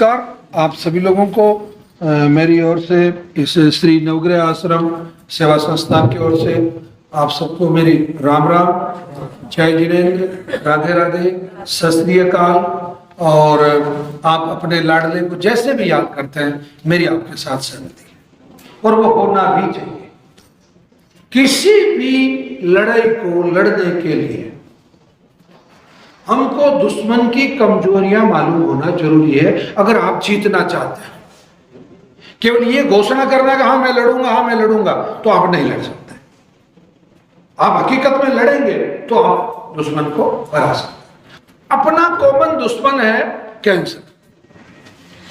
नमस्कार आप सभी लोगों को मेरी ओर से इस श्री नवग्रह आश्रम सेवा संस्थान की ओर से आप सबको मेरी राम राम, जय जिनेन्द्र, राधे राधे, सत श्री अकाल। और आप अपने लाडले को जैसे भी याद करते हैं, मेरी आपके साथ सहमति है और वो होना भी चाहिए। किसी भी लड़ाई को लड़ने के लिए हमको दुश्मन की कमजोरियां मालूम होना जरूरी है। अगर आप जीतना चाहते हैं, केवल ये घोषणा करना कि हाँ मैं लड़ूंगा, तो आप नहीं लड़ सकते। आप हकीकत में लड़ेंगे तो आप दुश्मन को हरा सकते हैं। अपना कॉमन दुश्मन है कैंसर।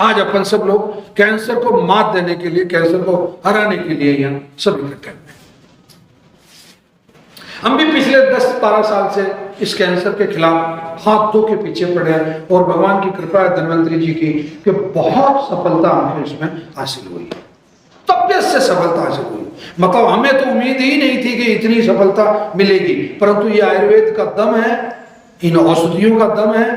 आज अपन सब लोग कैंसर को मात देने के लिए, कैंसर को हराने के लिए यहां सब इकट्ठे हैं। हम भी पिछले 10-12 साल से इस कैंसर के खिलाफ हाथ धो के पीछे पड़े हैं और भगवान की कृपा है धन्वंतरी जी की कि बहुत सफलता हमें इसमें हासिल हुई, तबियत से सफलता हासिल हुई। मतलब हमें तो उम्मीद ही नहीं थी कि इतनी सफलता मिलेगी, परंतु ये आयुर्वेद का दम है, इन औषधियों का दम है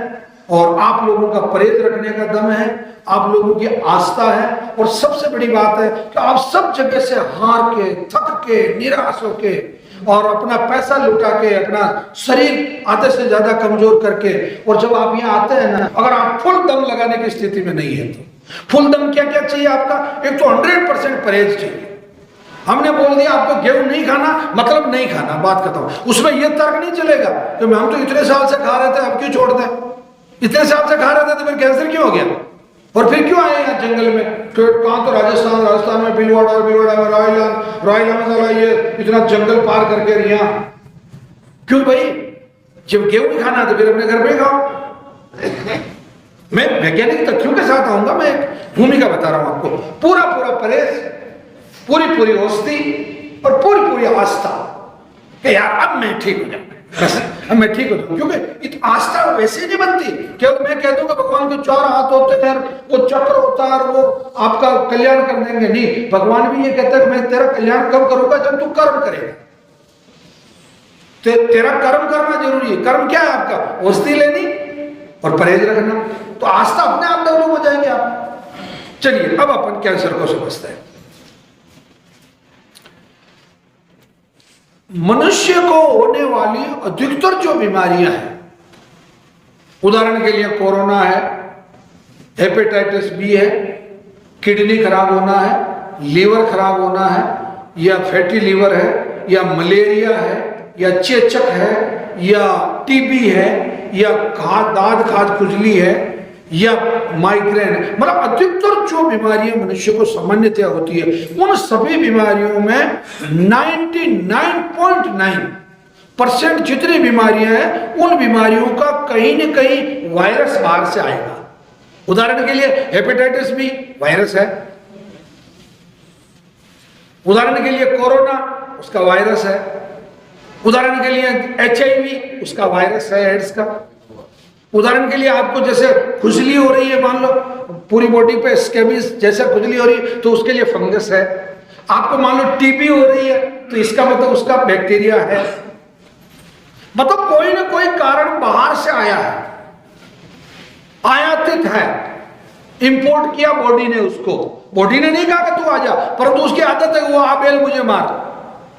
और आप लोगों का परहेज रखने का दम है, आप लोगों की आस्था है। और सबसे बड़ी बात है कि आप सब जगह से हार के, थक के, निराश होके और अपना पैसा लुटा के, अपना शरीर आधे से ज्यादा कमजोर करके, और जब आप यहाँ आते हैं ना, अगर आप फुल दम लगाने की स्थिति में नहीं है तो फुल दम क्या क्या चाहिए आपका? एक तो 100% परहेज चाहिए। हमने बोल दिया आपको गेहूं नहीं खाना, मतलब नहीं खाना, बात खत्म। उसमें यह तर्क नहीं चलेगा कि हम तो इतने साल से खा रहे थे, अब क्यों छोड़ दें? इतने साल से खा रहे थे तो फिर कैंसर क्यों हो गया? और फिर क्यों आए यहाँ जंगल में? कहाँ तो राजस्थान में भीलवाड़ा में रॉयला में चला, ये इतना जंगल पार करके यहाँ क्यों भाई? जब गेहूं नहीं खाना तो फिर अपने घर में खाओ। मैं वैज्ञानिक तथ्यों के साथ आऊंगा, मैं एक भूमिका बता रहा हूं आपको। पूरा परहेज, पूरी औषधि और पूरी आस्था कि यार अब मैं ठीक हो जाऊं, अब मैं ठीक हो जाऊं। क्योंकि आस्था वैसे नहीं बनती केवल मैं कह दूंगा भगवान के 4 हाथ होते हैं, वो चक्र होता है और वो आपका कल्याण कर देंगे। नहीं, भगवान भी ये कहता है कि मैं तेरा कल्याण कब करूंगा? जब तू कर्म करेगा। तेरा कर्म करना जरूरी है। कर्म क्या है आपका? औषधि लेनी और परहेज रखना। तो आस्था अपने आप डेवलप हो जाएंगे आप। चलिए अब अपन कैंसर को समझते हैं। मनुष्य को होने वाली अधिकतर जो बीमारियां हैं, उदाहरण के लिए कोरोना है, हेपेटाइटिस बी है, किडनी खराब होना है, लीवर खराब होना है, या फैटी लीवर है, या मलेरिया है, या चेचक है, या टीबी है, या दाद खाज खुजली है, या माइग्रेन, मतलब अधिकतर जो बीमारियां मनुष्य को सामान्यतया होती है, उन सभी बीमारियों में 99.9% जितनी बीमारियां हैं, उन बीमारियों का कहीं न कहीं वायरस बाहर से आएगा। उदाहरण के लिए हेपेटाइटिस बी वायरस है, उदाहरण के लिए कोरोना उसका वायरस है, उदाहरण के लिए HIV उसका वायरस है, एड्स का। उदाहरण के लिए आपको जैसे खुजली हो रही है, मान लो पूरी बॉडी पे स्कैबिस जैसा खुजली हो रही है, तो उसके लिए फंगस है। आपको मान लो टीबी हो रही है, तो इसका मतलब उसका बैक्टीरिया है। मतलब कोई ना कोई कारण बाहर से आया है, आयातित है, इंपोर्ट किया बॉडी ने उसको। बॉडी ने नहीं कहा कि तू आ जा, परंतु उसकी आदत है, वो आ बेल मुझे मार,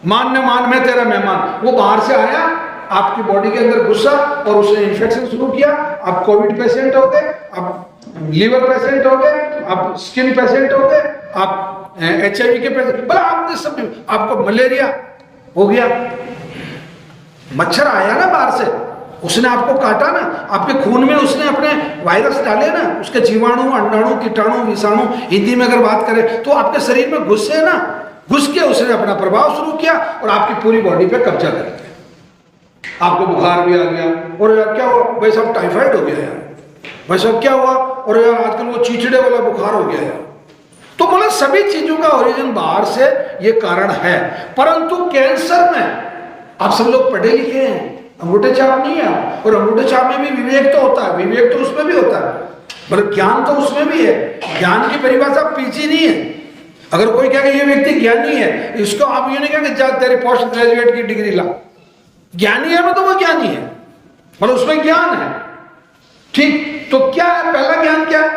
मान मैं तेरा मेहमान। वो बाहर से आया, आपकी बॉडी के अंदर घुसा और उसने इन्फेक्शन शुरू किया। आप कोविड पेशेंट हो गए, आप लीवर पेशेंट हो गए, आप स्किन पेशेंट हो गए, आप HIV के पेशेंट, भला आपने सब, आपको मलेरिया हो गया। मच्छर आया ना बाहर से, उसने आपको काटा ना, आपके खून में उसने अपने वायरस डाले ना, उसके जीवाणु, अंडाणु, कीटाणु, विषाणु, हिंदी में अगर बात करें तो आपके शरीर में घुसे ना, घुस के उसने अपना प्रभाव शुरू किया और आपकी पूरी बॉडी पे कब्जा कर लिया। आपको बुखार भी आ गया, और यार क्या हुआ भाई साहब? टाइफाइड हो गया यार, भाई साहब क्या हुआ? और यार आजकल वो चीचड़े वाला बुखार हो गया यार। तो बोला सभी चीजों का ओरिजिन बाहर से ये कारण है। परंतु कैंसर में आप सब लोग पढ़े लिखे हैं, अंगूठे छाप नहीं है, और अंगूठे छाप में भी विवेक तो होता है, विवेक तो उसमें भी होता है, मतलब ज्ञान तो उसमें भी है। ज्ञान की परिभाषा पीछी नहीं है। अगर कोई कहे ये व्यक्ति ज्ञानी है, इसको आप ये नहीं कहेंगे जा तेरी पोस्ट ग्रेजुएट की डिग्री ला। ज्ञानी है मतलब वो ज्ञानी है, मतलब उसमें ज्ञान है। ठीक, तो क्या है पहला ज्ञान? क्या है?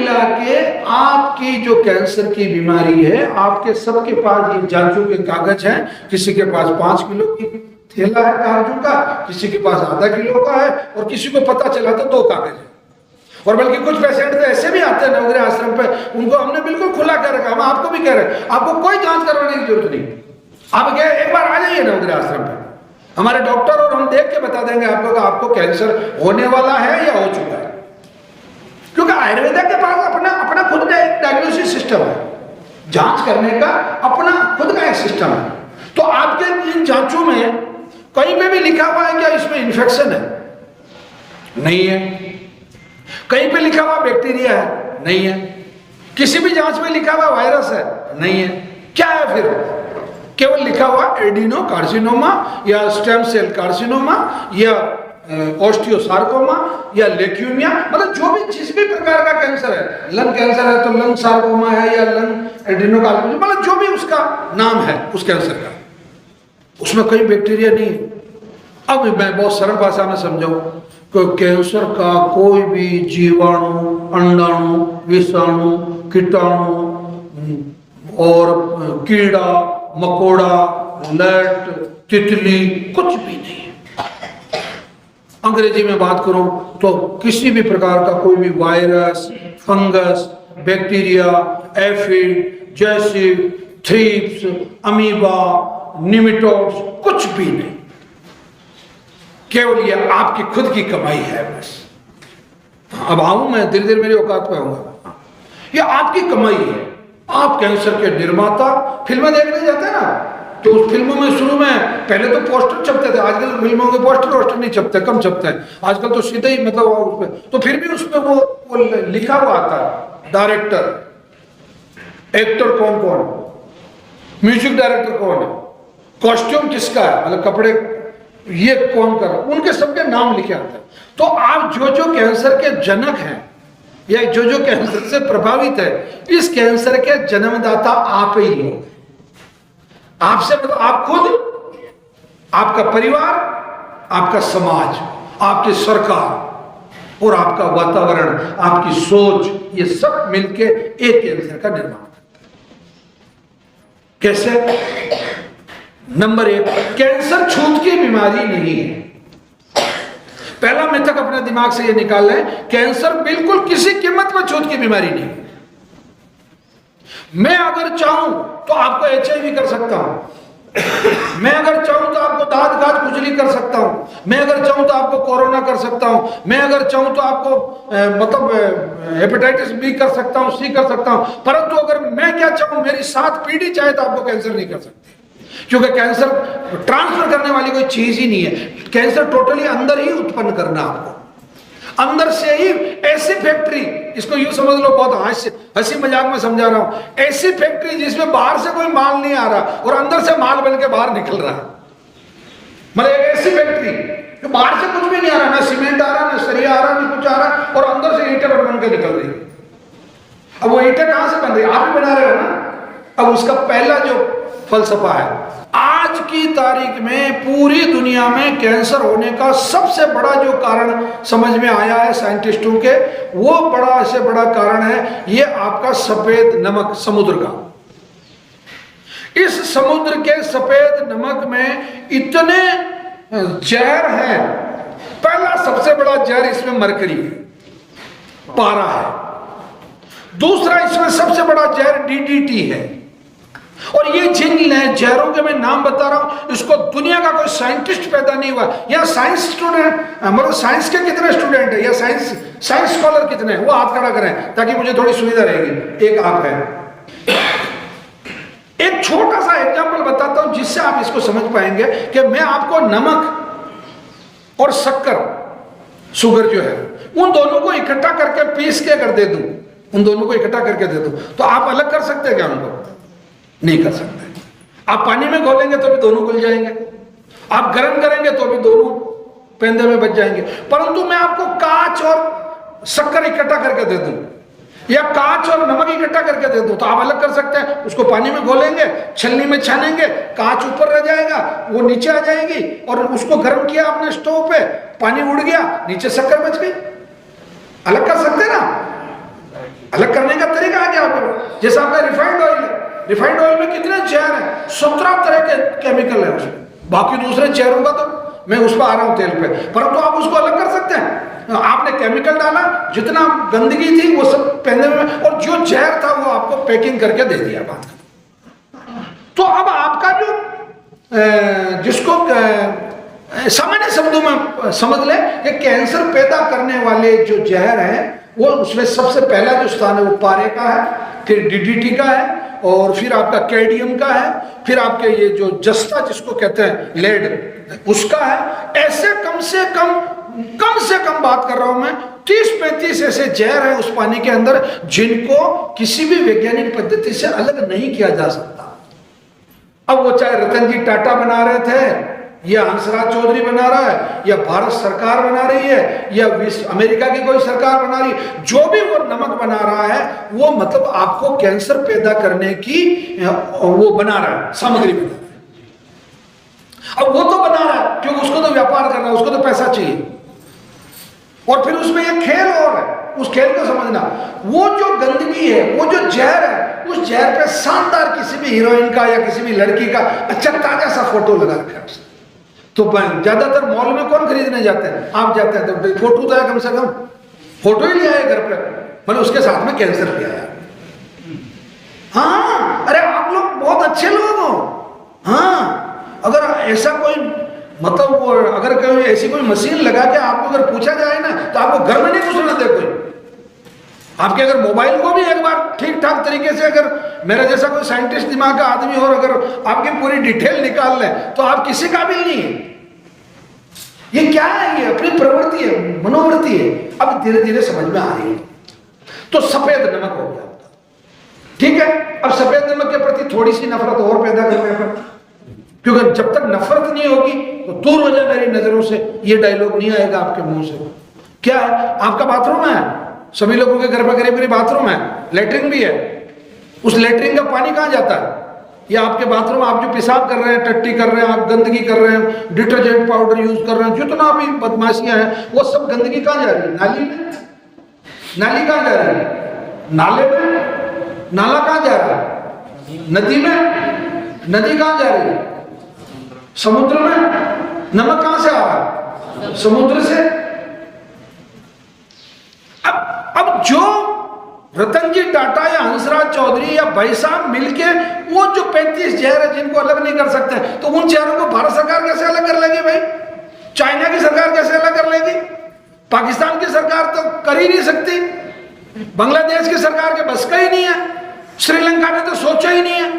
मिला के आपकी जो कैंसर की बीमारी है, आपके सबके पास ये जांचों के कागज हैं। किसी के पास 5 किलो की थैला है कागजों का, किसी के पास आधा किलो का है, और किसी को पता चला तो 2 कागज है। और बल्कि कुछ पेशेंट तो ऐसे भी आते हैं नवग्रह आश्रम पे, उनको हमने बिल्कुल खुला कर रखा। हम आपको भी कह रहे हैं, आपको कोई जांच करवाने की जरूरत नहीं। आप एक बार आ जाइए नवग्रह आश्रम पे, हमारे डॉक्टर और हम देख के बता देंगे आपको कि आपको कैंसर होने वाला है या हो चुका है। क्योंकि आयुर्वेदा के पास अपना अपना खुद का एक डायग्नोसिस सिस्टम है, जांच करने का अपना खुद का एक सिस्टम है। तो आपके इन जांचों में कहीं पे भी लिखा हुआ है क्या इसमें इन्फेक्शन है? नहीं है। कहीं पे लिखा हुआ बैक्टीरिया है? नहीं है। किसी भी जांच में लिखा हुआ वायरस है? नहीं है। क्या है फिर? केवल लिखा हुआ एडिनो कार्सिनोमा या स्टेम सेल कार्सिनोमा या ऑस्टियोसार्कोमा या लेक्यूमिया, मतलब जो भी जिस भी प्रकार का कैंसर है, लंग कैंसर है तो लंग सार्कोमा है या लंग एडिनो कार्सिनोमा, मतलब जो भी उसका नाम है उस कैंसर का, उसमें कोई बैक्टीरिया नहीं है। अब मैं बहुत सरल भाषा में समझाऊं कि कैंसर का कोई भी जीवाणु, अंडाणु, विषाणु, कीटाणु और कीड़ा मकोड़ा, लैट, तितली कुछ भी नहीं है। अंग्रेजी में बात करूं तो किसी भी प्रकार का कोई भी virus, fungus, bacteria, aphid, jassid, thrips, amoeba, nematodes कुछ भी नहीं। केवल ये आपकी खुद की कमाई है बस। अब आऊं मैं धीरे धीरे मेरी औकात पे आऊंगा। ये आपकी कमाई है। आप कैंसर के निर्माता। फिल्में देखने जाते हैं ना, तो उस फिल्मों में शुरू में पहले तो पोस्टर छपते थे, आजकल फिल्मों के पोस्टर नहीं छपते, कम छपते हैं आजकल तो सीधे ही मतलब उसमें, तो फिर भी उसमें वो लिखा हुआ आता है डायरेक्टर, एक्टर कौन कौन, म्यूजिक डायरेक्टर कौन है, कॉस्ट्यूम किसका है, मतलब कपड़े ये कौन कर, उनके सबके नाम लिखे आते हैं। तो आप जो जो कैंसर के जनक हैं या जो जो कैंसर से प्रभावित है, इस कैंसर के जन्मदाता आप ही हो। आपसे मतलब आप खुद, आपका परिवार, आपका समाज, आपकी सरकार और आपका वातावरण, आपकी सोच, ये सब मिलके एक कैंसर का निर्माण करते हैं। कैसे? नंबर 1, कैंसर छूत की बीमारी नहीं है। पहला मिथक अपने दिमाग से ये निकाल लें, कैंसर बिल्कुल किसी कीमत पर छूत की बीमारी नहीं है। मैं अगर चाहूं तो आपको HIV कर सकता हूं, मैं अगर चाहूं तो आपको दांत गाज खुजली कर सकता हूं, मैं अगर चाहूं तो आपको कोरोना कर सकता हूं, मैं अगर चाहूं तो आपको मतलब हेपेटाइटिस B कर सकता हूं, C कर सकता हूं। परंतु अगर मैं क्या चाहूं, मेरी 7 पीढ़ी चाहे तो आपको कैंसर नहीं कर सकती, क्योंकि कैंसर ट्रांसफर करने वाली कोई चीज ही नहीं है। कैंसर टोटली अंदर ही उत्पन्न करना, आपको अंदर से ही ऐसी फैक्ट्री, इसको यूं समझ लो, बहुत हंसी मजाक में समझा रहा हूं, ऐसी फैक्ट्री जिसमें बाहर से कोई माल नहीं आ रहा और अंदर से माल बन के बाहर निकल रहा है। मतलब एक ऐसी फैक्ट्री कि बाहर से कुछ भी नहीं आ रहा, ना सीमेंट आ रहा, ना सरिया आ रहा, ना कुछ आ रहा, और अंदर से ईंटें बन के निकल रही। अब वो ईंटें कहां से बन रही? आप ही बना रहे हो ना। अब उसका पहला जो फलसफा है, आज की तारीख में पूरी दुनिया में कैंसर होने का सबसे बड़ा जो कारण समझ में आया है साइंटिस्टों के, वो बड़ा से बड़ा कारण है ये आपका सफेद नमक समुद्र का। इस समुद्र के सफेद नमक में इतने जहर हैं। पहला सबसे बड़ा जहर इसमें मरकरी है, पारा है। दूसरा इसमें सबसे बड़ा जहर DDT है। और ये जिन जहरों के मैं नाम बता रहा हूं, इसको दुनिया का कोई साइंटिस्ट पैदा नहीं हुआ। या साइंस स्टूडेंट, मतलब साइंस के कितने स्टूडेंट है या साइंस स्कॉलर कितने हैं, वो हाथ खड़ा करें ताकि मुझे थोड़ी सुविधा रहेगी। एक आप है। एक छोटा सा एग्जांपल बताता हूं जिससे आप इसको समझ पाएंगे कि मैं आपको नमक और शक्कर, शुगर जो है, उन दोनों को इकट्ठा करके पीस के अगर दे दूं, उन दोनों को इकट्ठा करके दे दूं, तो आप अलग कर सकते हैं क्या उनको? नहीं कर सकते। आप पानी में घोलेंगे तो भी दोनों घुल जाएंगे, आप गर्म करेंगे तो भी दोनों पेंदे में बच जाएंगे। परंतु मैं आपको कांच और शक्कर इकट्ठा करके दे दूं या कांच और नमक इकट्ठा करके दे दूं, तो आप अलग कर सकते हैं। उसको पानी में घोलेंगे, छलनी में छानेंगे, कांच ऊपर रह जाएगा, वो नीचे आ जाएगी, और उसको गर्म किया आपने स्टोव पे, पानी उड़ गया, नीचे शक्कर बच गई। अलग कर सकते हैं ना? अलग करने का तरीका है क्या आपके? जैसे आपका रिफाइंड ऑयल है, रिफाइंड ऑयल में कितने जहर है, 17 तरह के केमिकल है उसमें, बाकी दूसरे जहरों का तो मैं उस पर आ रहा हूं तेल पे, परंतु आप उसको अलग कर सकते हैं। आपने केमिकल डाला, जितना गंदगी थी वो सब पहने में, और जो जहर था वो आपको पैकिंग करके दे दिया बात का। तो अब आपका जो जिसको सामान्य शब्दों में समझ ले कि कैंसर पैदा करने वाले जो जहर है वो उसमें सबसे पहला जो स्थान है वो पारे का है, फिर डीडीटी का है, और फिर आपका कैडमियम का है, फिर आपके ये जो जस्ता जिसको कहते हैं लेड उसका है। ऐसे कम से कम बात कर रहा हूं मैं 30-35 ऐसे जहर है उस पानी के अंदर जिनको किसी भी वैज्ञानिक पद्धति से अलग नहीं किया जा सकता। अब वो चाहे रतन जी टाटा बना रहे थे, या हंसराज चौधरी बना रहा है, या भारत सरकार बना रही है, या अमेरिका की कोई सरकार बना रही है, जो भी वो नमक बना रहा है वो मतलब आपको कैंसर पैदा करने की वो बना रहा है, सामग्री बना रहा है। अब वो तो बना रहा है क्योंकि उसको तो व्यापार करना है, उसको तो पैसा चाहिए। और फिर उसमें एक खेल और है, उस खेल को समझना, वो जो गंदगी है, वो जो जहर है, उस जहर पे शानदार किसी भी हीरोइन का या किसी भी लड़की का अच्छा ताजा सा फोटो लगा रखा है। तो ज्यादातर मॉल में कौन खरीदने जाते हैं? आप जाते हैं तो फोटो तो है, कम से कम फोटो ही ले आए घर पे, मतलब उसके साथ में कैंसर भी आया। हाँ, अरे आप लोग बहुत अच्छे लोग हो। हाँ, अगर ऐसा कोई मतलब वो अगर कोई ऐसी कोई मशीन लगा के आपको अगर पूछा जाए ना तो आपको घर में नहीं घुसने दे कोई। आपके अगर मोबाइल को भी एक बार ठीक ठाक तरीके से अगर मेरा जैसा कोई साइंटिस्ट दिमाग का आदमी हो और अगर आपकी पूरी डिटेल निकाल ले तो आप किसी काबिल नहीं है। ये क्या है? ये अपनी प्रवृत्ति है, मनोवृत्ति है। अब धीरे धीरे समझ में आ रही है। तो सफेद नमक हो गया, ठीक है। अब सफेद नमक के प्रति थोड़ी सी नफरत और पैदा करने पर, क्योंकि जब तक नफरत नहीं होगी तो दूर हो जाए मेरी नजरों से, ये डायलॉग नहीं आएगा आपके मुंह से। क्या है? आपका बाथरूम है, सभी लोगों के घर पर करीब करीब बाथरूम है, लेटरिन भी है। उस लेटरिन का पानी कहां जाता है? या आपके बाथरूम आप जो पेशाब कर रहे हैं, टट्टी कर रहे हैं, आप गंदगी कर रहे हैं, डिटर्जेंट पाउडर यूज कर रहे हैं, जितना भी बदमाशियां हैं, वो सब गंदगी कहां जा रही है? नाली में। नाली कहां जा रही है? नाले में। नाला कहां जा रहा है? नदी में। नदी कहां जा रही है? समुद्र में। नमक कहां से आ रहा है? समुद्र से। अब जो रतन जी टाटा या हंसराज चौधरी या भाई साहब मिलके वो जो 35 जहर है जिनको अलग नहीं कर सकते, तो उन जहरों को भारत सरकार कैसे अलग कर लेगी भाई? चाइना की सरकार कैसे अलग कर लेगी? पाकिस्तान की सरकार तो कर ही नहीं सकती, बांग्लादेश की सरकार के बस का ही नहीं है, श्रीलंका ने तो सोचा ही नहीं है।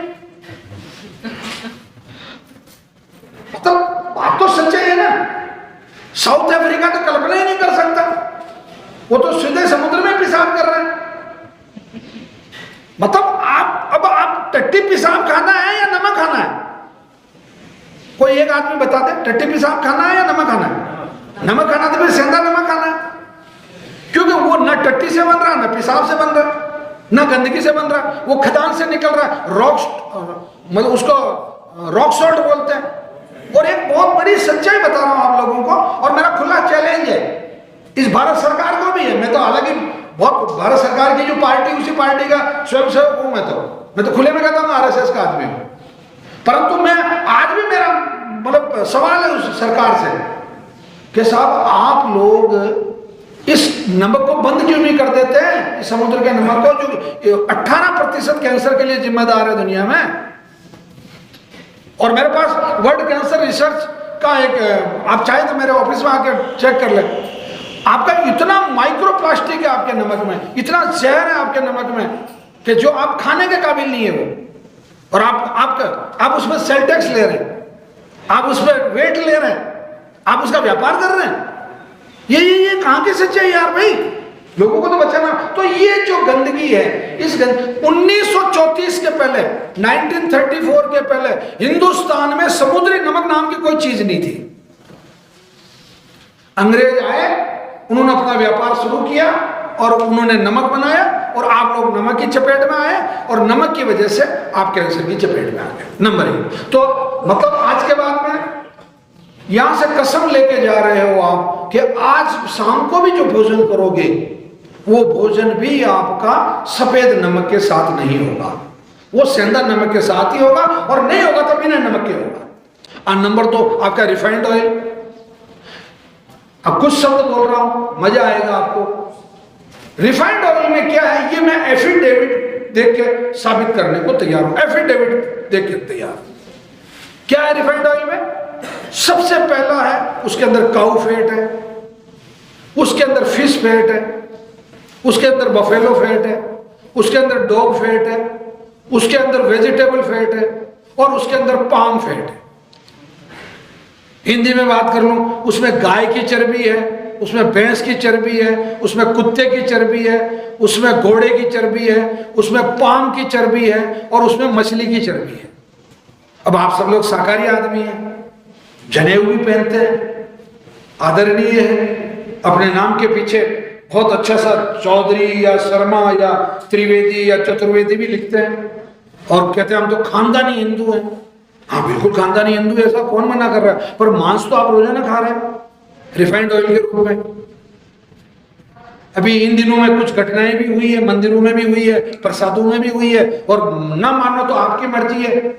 तो बात तो सच्चाई है ना। साउथ अफ्रीका तो कल्पना ही नहीं कर सकता, वो तो सीधे समुद्र में पेशाब कर रहे हैं। मतलब आप टट्टी पेशाब खाना है या नमक खाना है? कोई एक आदमी बता दे, टट्टी पेशाब खाना है या नमक खाना है? नमक खाना तो फिर सेंधा नमक खाना है, क्योंकि वो ना टट्टी से बन रहा, ना पेशाब से बन रहा, ना गंदगी से बन रहा, वो खदान से निकल रहा। रॉक मतलब उसको रॉक सॉल्ट बोलते हैं। और एक बहुत बड़ी सच्चाई बता रहा हूं आप लोगों को, और मेरा खुला चैलेंज है इस भारत सरकार को भी है। मैं तो हालांकि बहुत भारत सरकार की जो पार्टी, उसी पार्टी का स्वयंसेवक हूं। मैं तो खुले में कहता हूं आरएसएस का आदमी हूं, परंतु मैं आज भी मेरा मतलब सवाल है उस सरकार से कि साहब आप लोग इस नमक को बंद क्यों नहीं कर देते हैं? इस समुद्र के नमक को जो 18% कैंसर के लिए जिम्मेदार है दुनिया में। और मेरे पास वर्ल्ड कैंसर रिसर्च का एक, आप चाहे तो मेरे ऑफिस में आकर चेक कर ले। आपका इतना माइक्रो प्लास्टिक है आपके नमक में, इतना जहर है आपके नमक में कि जो आप खाने के काबिल नहीं है वो। और आप उसमें सेल टैक्स ले रहे हैं, आप उसमें वेट ले रहे हैं, आप उसका व्यापार कर रहे हैं। ये कहां की सच्चाई यार भाई? लोगों को तो बचाना। तो ये जो गंदगी है, इस 1934 के पहले, 1934 के पहले हिंदुस्तान में समुद्री नमक नाम की कोई चीज नहीं थी। अंग्रेज आए, उन्होंने अपना व्यापार शुरू किया और उन्होंने नमक बनाया, और आप लोग नमक की चपेट में आए, और नमक की वजह से आप कैंसर की चपेट में आ गए। नंबर 1। तो मतलब आज के बाद में यहां से कसम लेके जा रहे हो आप कि आज शाम को भी जो भोजन करोगे वो भोजन भी आपका सफेद नमक के साथ नहीं होगा, वो सेंधा नमक के साथ ही होगा, और नहीं होगा तो बिना नमक के होगा। और नंबर 2 आपका रिफाइंड ऑयल। अब कुछ शब्द बोल रहा हूं, मजा आएगा आपको। रिफाइंड ऑयल में क्या है, ये मैं एफिडेविट देख के साबित करने को तैयार हूं, एफिडेविट देख के तैयार। क्या है रिफाइंड ऑयल में? सबसे पहला है उसके अंदर काऊ फैट है, उसके अंदर फिश फैट है, उसके अंदर बफेलो फैट है, उसके अंदर डॉग फैट है, उसके अंदर वेजिटेबल फैट है, और उसके अंदर पाम फैट है। हिंदी में बात कर लूं, उसमें गाय की चर्बी है, उसमें भैंस की चर्बी है, उसमें कुत्ते की चर्बी है, उसमें घोड़े की चर्बी है, उसमें पाम की चर्बी है, और उसमें मछली की चर्बी है। अब आप सब लोग शाकाहारी आदमी हैं, जनेऊ भी पहनते हैं, आदरणीय है, अपने नाम के पीछे बहुत अच्छा सा चौधरी या शर्मा या त्रिवेदी या चतुर्वेदी भी लिखते हैं, और कहते हैं हम तो खानदानी हिंदू हैं। हाँ बिल्कुल खानदानी हिंदू, ऐसा कौन मना कर रहा है, पर मांस तो आप रोजाना खा रहे हैं रिफाइंड ऑयल के रूप में। अभी इन दिनों में कुछ घटनाएं भी हुई है, मंदिरों में भी हुई है, प्रसादों में भी हुई है, और ना मानो तो आपकी मर्जी है,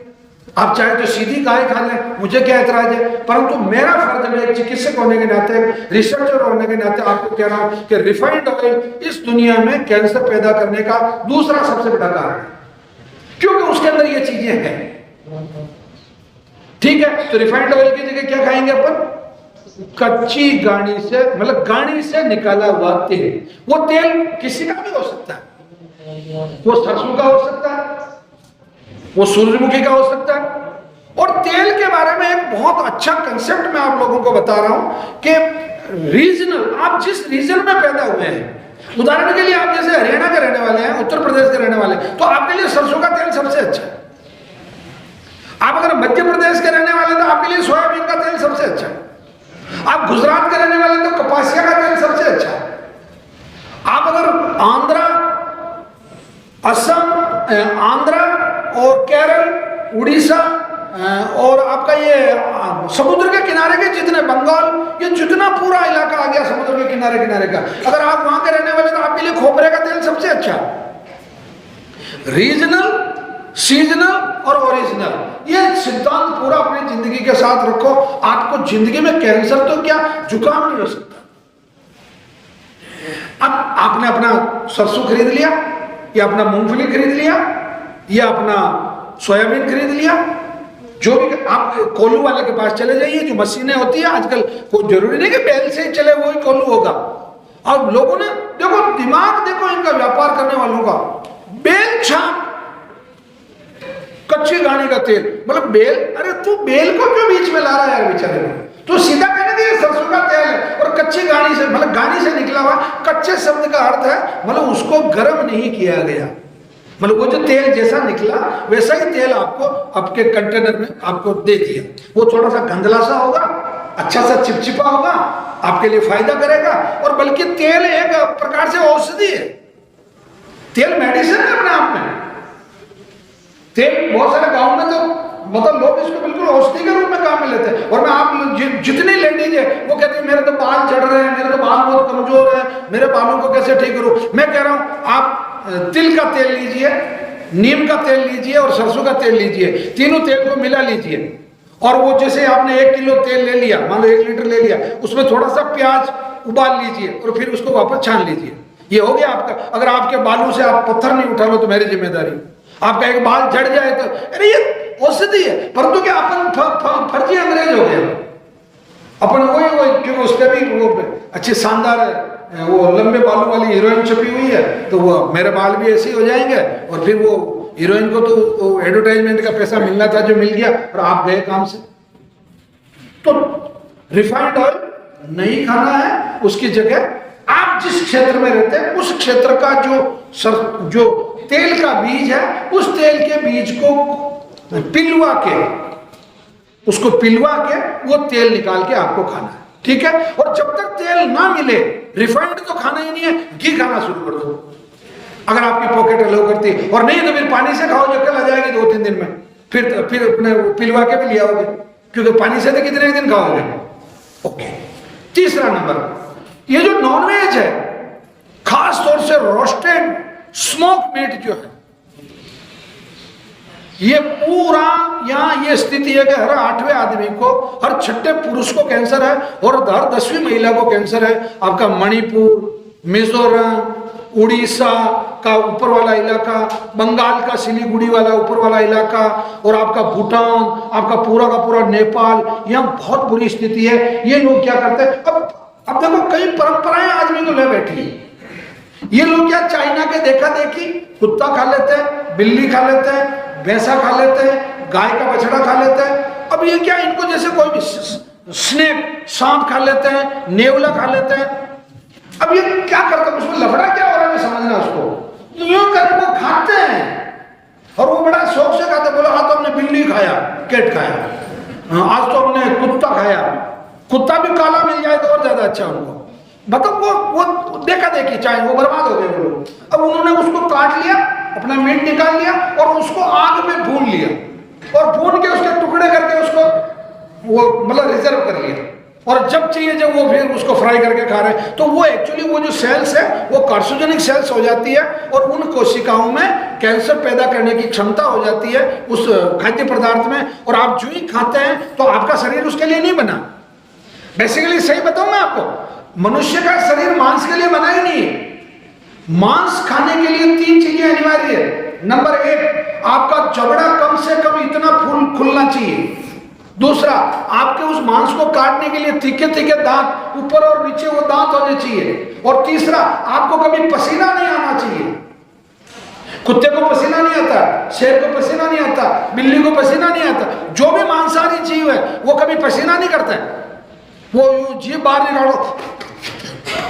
आप चाहे तो सीधी गाय खा लें, मुझे क्या ऐतराज है। परंतु मेरा फर्ज में एक चिकित्सक होने के नाते, रिसर्चर होने के नाते आपको कह रहा हूं कि रिफाइंड ऑयल इस दुनिया में कैंसर पैदा करने का दूसरा सबसे बड़ा कारण है, क्योंकि उसके अंदर ये चीजें हैं। ठीक है, तो रिफाइंड ऑयल की जगह क्या खाएंगे अपन? कच्ची गाड़ी से, मतलब गाड़ी से निकाला हुआ तेल। वो तेल किसी का भी हो सकता है, वो सरसों का हो सकता है, वो सूरजमुखी का हो सकता है। और तेल के बारे में एक बहुत अच्छा कंसेप्ट मैं आप लोगों को बता रहा हूं कि रीजनल, आप जिस रीजन में पैदा हुए हैं, उदाहरण के लिए आप जैसे हरियाणा के रहने वाले हैं, उत्तर प्रदेश के रहने वाले हैं, तो आपके लिए सरसों का तेल सबसे अच्छा है। आप अगर मध्य प्रदेश के रहने वाले तो आपके लिए सोयाबीन का तेल सबसे अच्छा है। आप गुजरात के रहने वाले तो कपासिया का तेल सबसे अच्छा है। आप अगर आंध्रा, असम, आंध्रा और केरल, उड़ीसा और आपका ये समुद्र के किनारे के जितने, बंगाल, ये जितना पूरा इलाका आ गया समुद्र के किनारे किनारे का, अगर आप वहां के रहने वाले तो आपके लिए खोपरे का तेल सबसे अच्छा है। रीजनल, सीजनल और ओरिजिनल, ये सिद्धांत पूरा अपनी जिंदगी के साथ रखो। आपको जिंदगी में कैंसर तो क्या, जुकाम नहीं हो सकता। अब आपने अपना सरसों खरीद लिया, या अपना मूंगफली खरीद लिया, या अपना सोयाबीन खरीद लिया, जो भी, आप कोल्हू वाले के पास चले जाइए, जो मशीनें होती है आजकल, कोई जरूरी नहीं कि बैल से ही चले वही कोल्हू होगा। और लोगों ने देखो, दिमाग देखो इनका, व्यापार करने वालों का, बेल छाप, कच्ची घानी का तेल, मतलब बेल, अरे तू बेल को क्यों बीच में ला रहा है यार बेचारे को, तो सीधा कहने दिए सरसों का तेल है, और कच्ची घानी से, मतलब घानी से निकला हुआ, कच्चे शब्द का अर्थ है मतलब उसको गर्म नहीं किया गया, मतलब वो जो तेल जैसा निकला वैसा ही तेल आपको आपके कंटेनर में आपको दे दिया। वो थोड़ा सा गंदला सा होगा, अच्छा सा चिपचिपा होगा, आपके लिए फायदा करेगा, और बल्कि तेल एक प्रकार से औषधि है, तेल मेडिसिन है अपने आप में। तेल बहुत सारे गांव में तो मतलब लोग इसको बिल्कुल औषधि के रूप में काम में लेते हैं। और मैं आप जितनी लेडीज है वो कहती है मेरे तो बाल झड़ रहे हैं, मेरे तो बाल बहुत कमजोर है, मेरे बालों को कैसे ठीक करूं। मैं कह रहा हूं आप तिल का तेल लीजिए, नीम का तेल लीजिए और सरसों का तेल लीजिए, तीनों तेल को मिला लीजिए, और वो जैसे आपने 1 किलो तेल ले लिया, मान लो 1 लीटर ले लिया, उसमें थोड़ा सा प्याज उबाल लीजिए और फिर उसको वापस छान लीजिए, ये हो गया आपका। अगर आपके बालों से आप पत्थर नहीं उठा लो तो मेरी जिम्मेदारी, आपका एक बाल झड़ जाए तो, अरे ये औषधि है। परंतु क्या अपन फर्जी अंग्रेज हो गए, अपन वही क्योंकि उस पर भी वो अच्छे शानदार वो लंबे बालों वाली हीरोइन छपी हुई है, तो वो मेरे बाल भी ऐसे ही हो जाएंगे, और फिर वो हीरोइन को तो एडवर्टाइजमेंट का पैसा मिलना था जो मिल गया, और आप गए काम से। तो रिफाइंड ऑयल नहीं खाना है, उसकी जगह आप जिस क्षेत्र में रहते हैं उस क्षेत्र का जो तेल का बीज है, उस तेल के बीज को पिलवा के, उसको पिलवा के वो तेल निकाल के आपको खाना है, ठीक है। और जब तक तेल ना मिले, रिफाइंड तो खाना ही नहीं है, घी खाना शुरू कर दो अगर आपकी पॉकेट अलाउ करती है, और नहीं तो फिर पानी से खाओ, जो कल आ जाएगी 2-3 दिन में, फिर अपने पिलवा के भी ले आओगे, क्योंकि पानी से तो कितने दिन खाओगे। ओके, तीसरा नंबर, ये जो नॉनवेज है खास तौर से रोस्टेड स्मोक मीट जो है, ये पूरा यहाँ ये स्थिति है कि हर 8वें आदमी को, हर 6ठे पुरुष को कैंसर है और हर 10वीं महिला को कैंसर है। आपका मणिपुर, मिजोरम, उड़ीसा का ऊपर वाला इलाका, बंगाल का सिलीगुड़ी वाला ऊपर वाला इलाका, और आपका भूटान, आपका पूरा का पूरा नेपाल, यहाँ बहुत बुरी स्थिति है। ये लोग क्या करते हैं, अब देखो कई परंपराएं आदमी को ले बैठी है। ये लोग क्या चाइना के देखा देखी कुत्ता खा लेते हैं, बिल्ली खा लेते हैं, भैंसा खा लेते हैं, गाय का बछड़ा खा लेते हैं। अब ये क्या, इनको जैसे कोई भी स्नेक, सांप खा लेते हैं, नेवला खा लेते हैं। अब ये क्या करते हैं, उसमें लफड़ा क्या हो रहा है समझना उसको। यूं कर वो खाते हैं और वो बड़ा शौक से खाते, बोला हाँ तो हमने बिल्ली खाया, कैट खाया, आज तो हमने कुत्ता खाया। कुत्ता भी काला मिल जाए तो और ज्यादा अच्छा उनको, मतलब वो देखा देखी चाहे वो बर्बाद हो गए वो लोग। अब उन्होंने उसको काट लिया, अपना मीट निकाल लिया और उसको आग में भून लिया, और भून के उसके टुकड़े करके उसको वो मतलब रिजर्व कर लिया, और जब चाहिए जब वो फिर उसको फ्राई करके खा रहे हैं। तो वो एक्चुअली वो जो सेल्स है वो कार्सिनोजेनिक सेल्स हो जाती है, और उन कोशिकाओं में कैंसर पैदा करने की क्षमता हो जाती है उस खाद्य पदार्थ में। और आप जो ही खाते हैं तो आपका शरीर उसके लिए नहीं बना। बेसिकली सही बताऊं मैं आपको, मनुष्य का शरीर मांस के लिए बना ही नहीं है। मांस खाने के लिए 3 चीजें अनिवार्य है। नंबर 1, आपका जबड़ा कम से कम इतना खुलना चाहिए। दूसरा, आपके उस मांस को काटने के लिए तीखे तीखे दांत, ऊपर और नीचे वो दांत होने चाहिए। और तीसरा, आपको कभी पसीना नहीं आना चाहिए। कुत्ते को पसीना नहीं आता, शेर को पसीना नहीं आता, बिल्ली को पसीना नहीं आता। जो भी मांसाहारी जीव है वो कभी पसीना नहीं करता है। वो जीभ बाहर निकालो,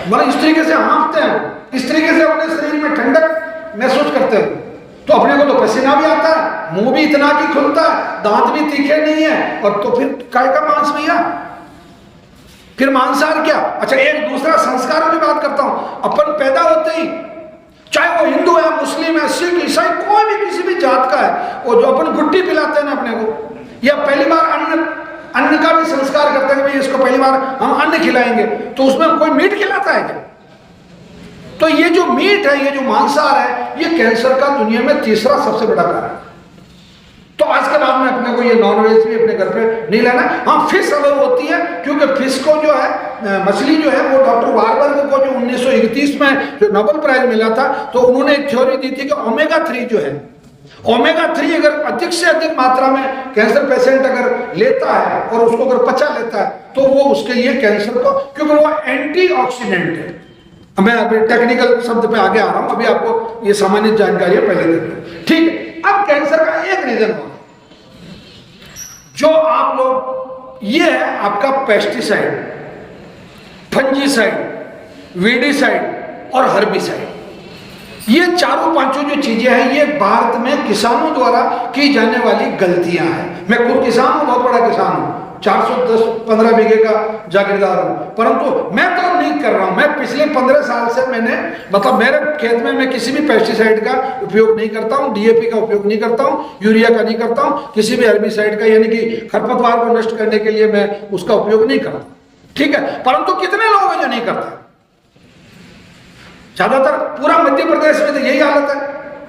मतलब इस तरीके से हाँफते हैं, इस तरीके से अपने शरीर में ठंडक महसूस करते हैं। तो अपने को तो पसीना भी आता है, मुंह भी इतना की खुलता है, दांत भी तीखे नहीं है, और तो फिर काय का मांस भैया, फिर मांसाहार क्या। अच्छा, एक दूसरा संस्कारों की बात करता हूं। अपन पैदा होते ही, चाहे वो हिंदू है, मुस्लिम है, सिख, ईसाई, कोई भी किसी भी जात का है, वो जो अपन गुट्टी पिलाते हैं ना अपने को, या पहली बार अन्न का भी संस्कार करते हैं कि भाई इसको पहली बार हम अन्न खिलाएंगे, तो उसमें कोई मीट खिलाता है क्या? तो ये जो मीट है, ये जो मांसाहार है, ये कैंसर का दुनिया में तीसरा सबसे बड़ा कारण है। तो आज के बाद में अपने को ये नॉनवेज भी अपने घर पे नहीं लेना। हाँ, फिश अगर होती है, क्योंकि फिश को जो है, मछली जो है, वो डॉक्टर वारबर्ग को जो 1931 में जो नोबेल प्राइज मिला था, तो उन्होंने एक थ्योरी दी थी कि ओमेगा 3 जो है, ओमेगा 3 अगर अधिक से अधिक मात्रा में कैंसर पेशेंट अगर लेता है और उसको अगर पचा लेता है, तो वो उसके लिए कैंसर को, क्योंकि वो एंटीऑक्सीडेंट है। मैं अभी टेक्निकल शब्द पे आगे आ रहा हूं, अभी आपको ये सामान्य जानकारी पहले देते। ठीक है, अब कैंसर का एक रीजन होगा जो आप लोग, ये है आपका पेस्टिसाइड, फंजीसाइड, वीडीसाइड और हर्बिसाइड। ये चारों पांचों जो चीजें हैं, ये भारत में किसानों द्वारा की जाने वाली गलतियां हैं। मैं खुद किसान हूं, बहुत बड़ा किसान हूं, 410-15 बीघे का जागीरदार हूं, परंतु मैं तो नहीं कर रहा हूं। मैं पिछले 15 साल से मैंने, मतलब मेरे खेत में मैं किसी भी पेस्टिसाइड का उपयोग नहीं करता हूं, डीएपी का उपयोग नहीं करता हूं, यूरिया का नहीं करता हूं, किसी भी हर्बिसाइड का, यानी कि खरपतवार को नष्ट करने के लिए मैं उसका उपयोग नहीं करता। ठीक है, परंतु कितने लोग हैं जो नहीं करते? ज्यादातर पूरा मध्य प्रदेश में तो यही हालत है।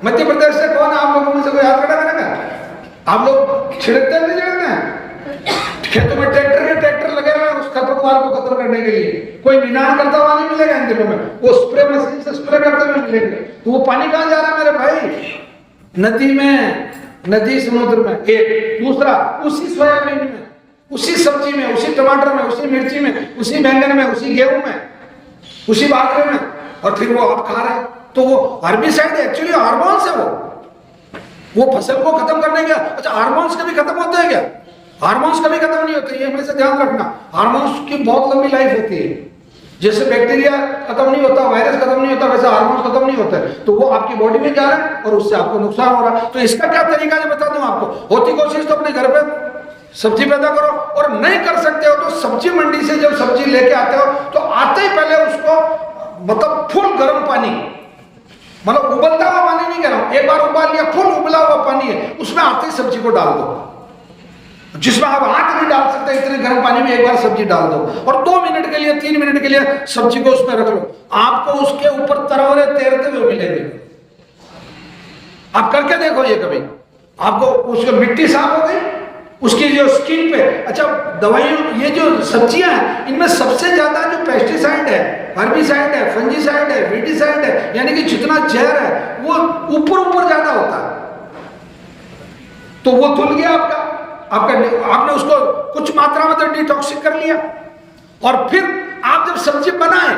मध्य प्रदेश से कौन है आप लोगों में से कोई हाथ खड़ा करेगा? आप लोग छिड़कते नहीं छिड़कते हैं? खेतों में ट्रैक्टर लगे हुए हैं उस खरपतवार को खत्म करने के लिए। कोई निनाण करता हुआ नहीं मिलेगा इन दिनों में, वो स्प्रे मशीन से स्प्रे करते हुए मिलेंगे। तो वो पानी कहां जा रहा है मेरे भाई? नदी में, नदी समुद्र में। एक दूसरा, उसी सोयाबीन में, उसी सब्जी में, उसी टमाटर में, उसी मिर्ची में, उसी बैंगन में, उसी गेहूं में, उसी बाजरे में, और फिर वो आप खा रहे हैं। तो वो हर्बिसाइड एक्चुअली हार्मोन्स है, वो फसल को खत्म करने का। अच्छा, हार्मोन्स कभी खत्म होते हैं क्या? हार्मोन्स कभी खत्म नहीं होते, ये हमेशा ध्यान रखना। हार्मोन्स की बहुत लंबी लाइफ होती है। जैसे बैक्टीरिया खत्म नहीं होता, वायरस खत्म नहीं होता, वैसे हार्मोन्स खत्म नहीं होते। तो वो आपकी बॉडी में जा रहे हैं और उससे आपको नुकसान हो रहा है। तो इसका क्या तरीका है बता दूं आपको। होती कोशिश तो अपने घर पे सब्जी पैदा करो, और नहीं कर सकते हो तो सब्जी मंडी से जब सब्जी लेके आते हो तो आते ही पहले उसको, मतलब फुल गर्म पानी, मतलब उबलता हुआ पानी नहीं कह रहा हूं, एक बार उबाल लिया, फुल उबला हुआ पानी है, उसमें आते ही सब्जी को डाल दो। जिसमें आप हाथ नहीं डाल सकते, इतने गर्म पानी में एक बार सब्जी डाल दो और 2 मिनट के लिए 3 मिनट के लिए सब्जी को उसमें रख लो, आपको उसके ऊपर तरवरे तैरते हुए मिलेंगे। आप करके देखो ये कभी, आपको उसकी मिट्टी साफ हो गई, उसकी जो स्किन पे। अच्छा, दवाइयों, ये जो सब्जियां हैं इनमें सबसे ज्यादा जो पेस्टिसाइड है, हर्बिसाइड है, फंजीसाइड है, वीडिसाइड है, यानी कि जितना जहर है वो ऊपर ज्यादा होता है। तो वो धुल गया आपने उसको कुछ मात्रा में तो डिटॉक्सिक कर लिया, और फिर आप जब सब्जी बनाए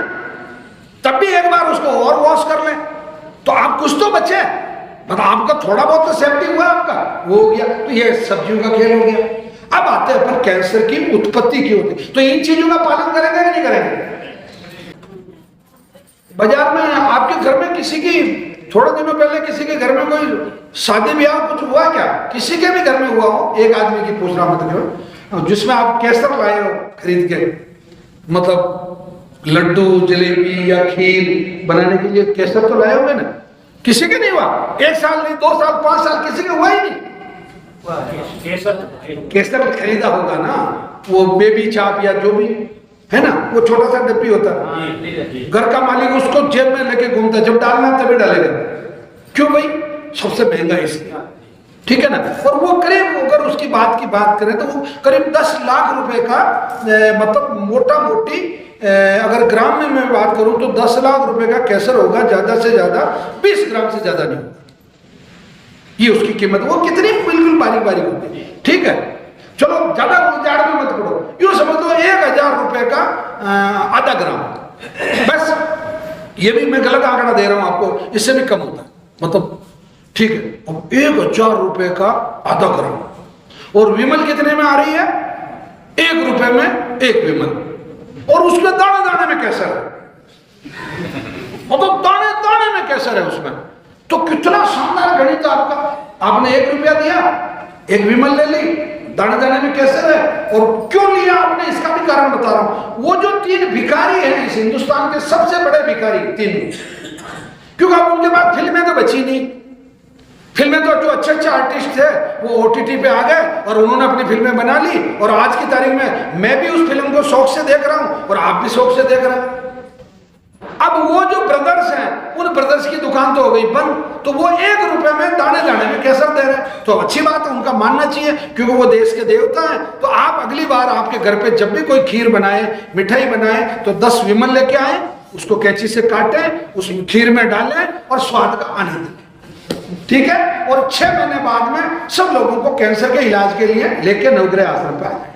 तब भी एक बार उसको और वॉश कर लें, तो आप कुछ तो बचे, मतलब आपका थोड़ा बहुत तो सेफ्टी हुआ, आपका वो हो गया। तो ये सब्जियों का खेल हो गया। अब आते हैं अपन कैंसर की उत्पत्ति की होती, तो इन चीजों का पालन करेंगे कि नहीं करेंगे? बाजार में आपके घर में किसी की, थोड़े दिनों पहले किसी के घर में कोई शादी ब्याह कुछ हुआ क्या? किसी के भी घर में हुआ हो, एक आदमी की पूछ रहा मतलब, जिसमें आप केसर लाए हो खरीद के, मतलब लड्डू जलेबी या खीर बनाने के लिए केसर तो लाए होंगे ना? किसी के नहीं हुआ? 1 साल नहीं, 2 साल, 5 साल, किसी का हुआ ही नहीं। केसर खरीदा होगा ना, वो बेबी चाप या जो भी है ना, वो छोटा सा डब्बी होता है, घर का मालिक उसको जेब में लेके घूमता है, जब डालना तभी डालेगा। क्यों भाई? सबसे महंगा इसलिए, ठीक है ना। और वो करीब, अगर उसकी बात करें तो वो करीब 10 लाख रुपए का, मतलब मोटा मोटी अगर ग्राम में मैं बात करूं तो 10 लाख रुपए का केसर होगा, ज्यादा से ज्यादा 20 ग्राम से ज्यादा नहीं होगा ये उसकी कीमत। वो कितनी बिल्कुल बारीक होती है, ठीक है। चलो ज्यादा उजाड़ में मत पड़ो, यूं समझ लो 1000 रुपए का आधा ग्राम, बस। ये भी मैं गलत आंकड़ा दे रहा हूं आपको, इससे भी कम होता है, मतलब ठीक है। अब 1000 रुपए का आधा ग्राम, और विमल कितने में आ रही है? 1 रुपए में 1 विमल, और उसमें दाने दाने में केसर है, मतलब दाने दाने में केसर है उसमें। तो कितना शानदार गणित आपका। आपने 1 रुपया दिया, 1 विमल ले ली, दाने दाने में केसर है। और क्यों लिया आपने, इसका भी कारण बता रहा हूं। वो जो 3 भिखारी हैं इस हिंदुस्तान के, सबसे बड़े भिखारी 3, क्योंकि अब उनके बाद फिल्में तो बची नहीं। फिल्में तो जो अच्छे आर्टिस्ट थे वो OTT पे आ गए और उन्होंने अपनी फिल्में बना ली, और आज की तारीख में मैं भी उस फिल्म को शौक से देख रहा हूं और आप भी शौक से देख रहे हैं। अब वो जो ब्रदर्स हैं, उन ब्रदर्स की दुकान तो हो गई बंद, तो वो 1 रुपए में दाने दाने में केसर दे रहे हैं। तो अच्छी बात है, उनका मानना चाहिए, क्योंकि वो देश के देवता हैं। तो आप अगली बार आपके घर पे जब भी कोई खीर बनाए, मिठाई बनाए, तो 10 विमल लेके आए, उसको कैंची से काटें, उस खीर में डालें और स्वाद का आनंद लें, ठीक है। और 6 महीने बाद में सब लोगों को कैंसर के इलाज के लिए लेके नवग्रह आश्रम पे आ जाए,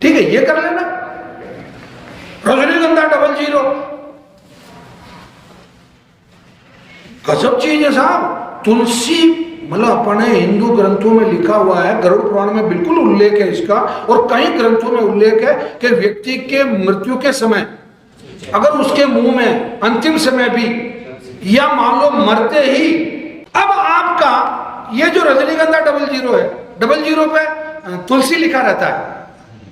ठीक है। ये कर लेना। रजनीगंधा 00 गजब चीज है साहब। तुलसी, मतलब अपने हिंदू ग्रंथों में लिखा हुआ है, गरुड़ पुराण में बिल्कुल उल्लेख है इसका, और कई ग्रंथों में उल्लेख है कि व्यक्ति के मृत्यु के समय अगर उसके मुंह में अंतिम समय भी, या मान लो मरते ही, अब आपका ये जो रजनीगंधा 00 है, 00 पे तुलसी लिखा रहता है,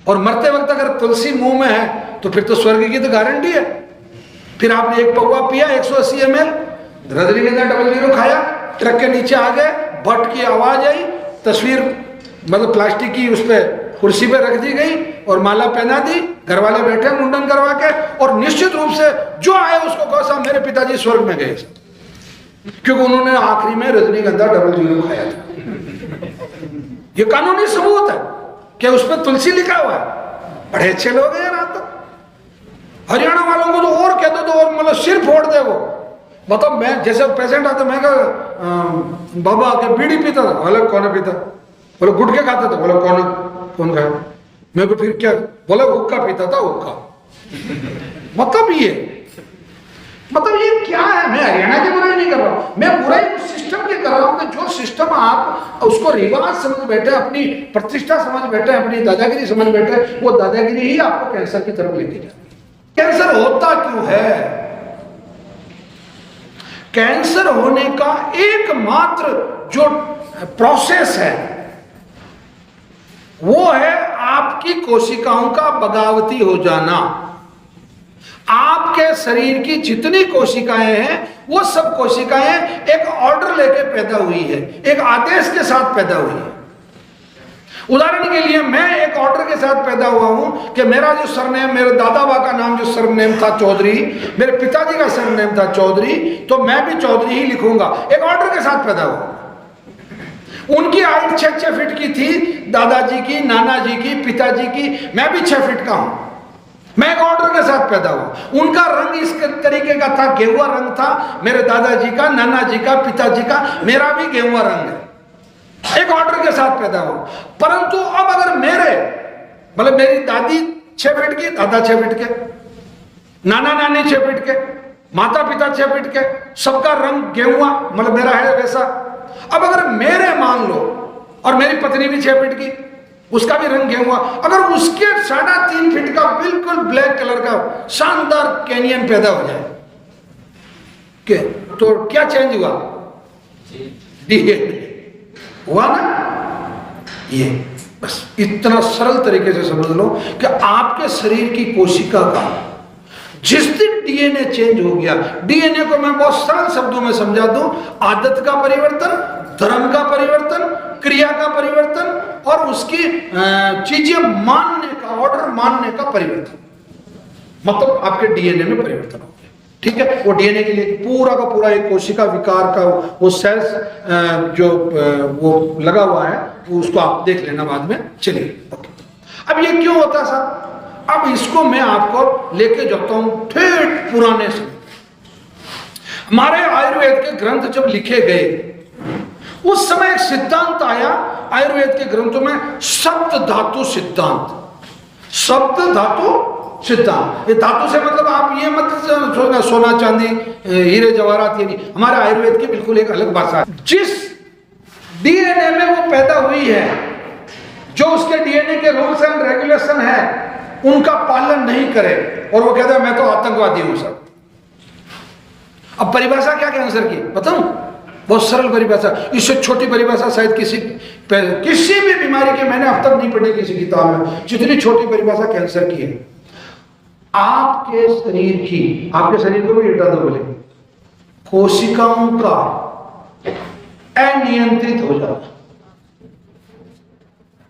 और मरते वक्त अगर तुलसी मुंह में है तो फिर तो स्वर्ग की तो गारंटी है। फिर आपने 1 पौवा पिया, 180 ml रजनीगंधा 00 खाया, ट्रक के नीचे आ गए, बट की आवाज आई, तस्वीर मतलब प्लास्टिक की उस पर कुर्सी पे रख दी गई और माला पहना दी, घर वाले बैठे मुंडन करवा के, और निश्चित रूप से जो आए उसको कहा साहब मेरे पिताजी स्वर्ग में गए, क्योंकि उन्होंने आखिरी में रजनीगंधा 00 खाया था। ये कानूनी सबूत है कि उस पर तुलसी लिखा हुआ है। बड़े अच्छे लोग हैं यार। तो हरियाणा वालों को तो और कह दो तो और मतलब सिर फोड़ दे वो। मतलब मैं जैसे पेशेंट आता, मैं कहा बाबा के बीड़ी पीता था, बोले कौन पीता? बोले गुटखे खाता था, बोले कौन खाया? मैं को फिर क्या? बोले हुक्का पीता था, हुक्का। मतलब ये क्या है? मैं हरियाणा की बुराई नहीं कर रहा हूं, मैं बुराई उस सिस्टम की कर रहा हूं कि जो सिस्टम आप उसको रिवाज समझ बैठे, अपनी प्रतिष्ठा समझ बैठे, अपनी दादागिरी समझ बैठे, वो दादागिरी ही आपको कैंसर की तरफ लेके जाती है। कैंसर होता क्यों है? कैंसर होने का एकमात्र जो प्रोसेस है वो है आपकी कोशिकाओं का बगावती हो जाना। आपके शरीर की जितनी कोशिकाएं हैं वो सब कोशिकाएं एक ऑर्डर लेके पैदा हुई है, एक आदेश के साथ पैदा हुई है। उदाहरण के लिए मैं एक ऑर्डर के साथ पैदा हुआ हूं कि मेरा जो सरनेम, मेरे दादा बा का नाम जो सरनेम था चौधरी, मेरे पिताजी का सरनेम था चौधरी, तो मैं भी चौधरी ही लिखूंगा। एक ऑर्डर के साथ पैदा हुआ। उनकी हाइट 6 फीट की थी, दादाजी की, नाना जी की, पिताजी की, मैं भी 6 फीट का हूं। मैं एक ऑर्डर के साथ पैदा हुआ। उनका रंग इस तरीके का था, गेहुआ रंग था मेरे दादाजी का, नाना जी का, पिताजी का, मेरा भी गेहुआ रंग है। एक ऑर्डर के साथ पैदा हुआ। परंतु अब अगर मतलब मेरी दादी 6 फीट की, दादा 6 फीट के, नाना नानी 6 फीट के, माता पिता 6 फीट के, सबका रंग गेहुआ मतलब मेरा है वैसा। अब अगर मेरे मान लो, और मेरी पत्नी भी 6 फीट की, उसका भी रंग गेहुआ, अगर उसके 3.5 फीट का बिल्कुल ब्लैक कलर का शानदार कैनियन पैदा हो जाए के, तो क्या चेंज हुआ? डीएनए हुआ ना। ये बस इतना सरल तरीके से समझ लो कि आपके शरीर की कोशिका का जिस दिन डीएनए चेंज हो गया, डीएनए को मैं बहुत सरल शब्दों में समझा दूं, आदत का परिवर्तन, धर्म का परिवर्तन, क्रिया का परिवर्तन और उसकी चीजें मानने का, ऑर्डर मानने का परिवर्तन, मतलब आपके डीएनए में परिवर्तन हो गया। ठीक है, वो डीएनए के लिए पूरा का पूरा एक कोशिका विकार का वो सेल्स जो वो लगा हुआ है, उसको आप देख लेना बाद में। चलिए अब ये क्यों होता साहब? अब इसको मैं आपको लेके जाता हूं ठेठ पुराने से। हमारे आयुर्वेद के ग्रंथ जब लिखे गए, उस समय एक सिद्धांत आया आयुर्वेद के ग्रंथों में, सप्त धातु सिद्धांत। सप्त धातु सिद्धांत, ये धातु से मतलब आप ये मत सोना चांदी हीरे जवाहरात, ये नहीं, हमारे आयुर्वेद की बिल्कुल एक अलग भाषा है। जिस डीएनए में वो पैदा हुई है, जो उसके डीएनए के रूल्स एंड रेगुलेशन है, उनका पालन नहीं करे और वो कहता है मैं तो आतंकवादी हूं सर। अब परिभाषा क्या कैंसर की बताऊं? बहुत सरल परिभाषा, इससे छोटी परिभाषा शायद किसी भी बीमारी की मैंने अब तक नहीं पढ़ी किसी किताब में, जितनी छोटी परिभाषा कैंसर की है। आपके शरीर को भी हटा दो बोले, कोशिकाओं का अनियंत्रित हो जाना,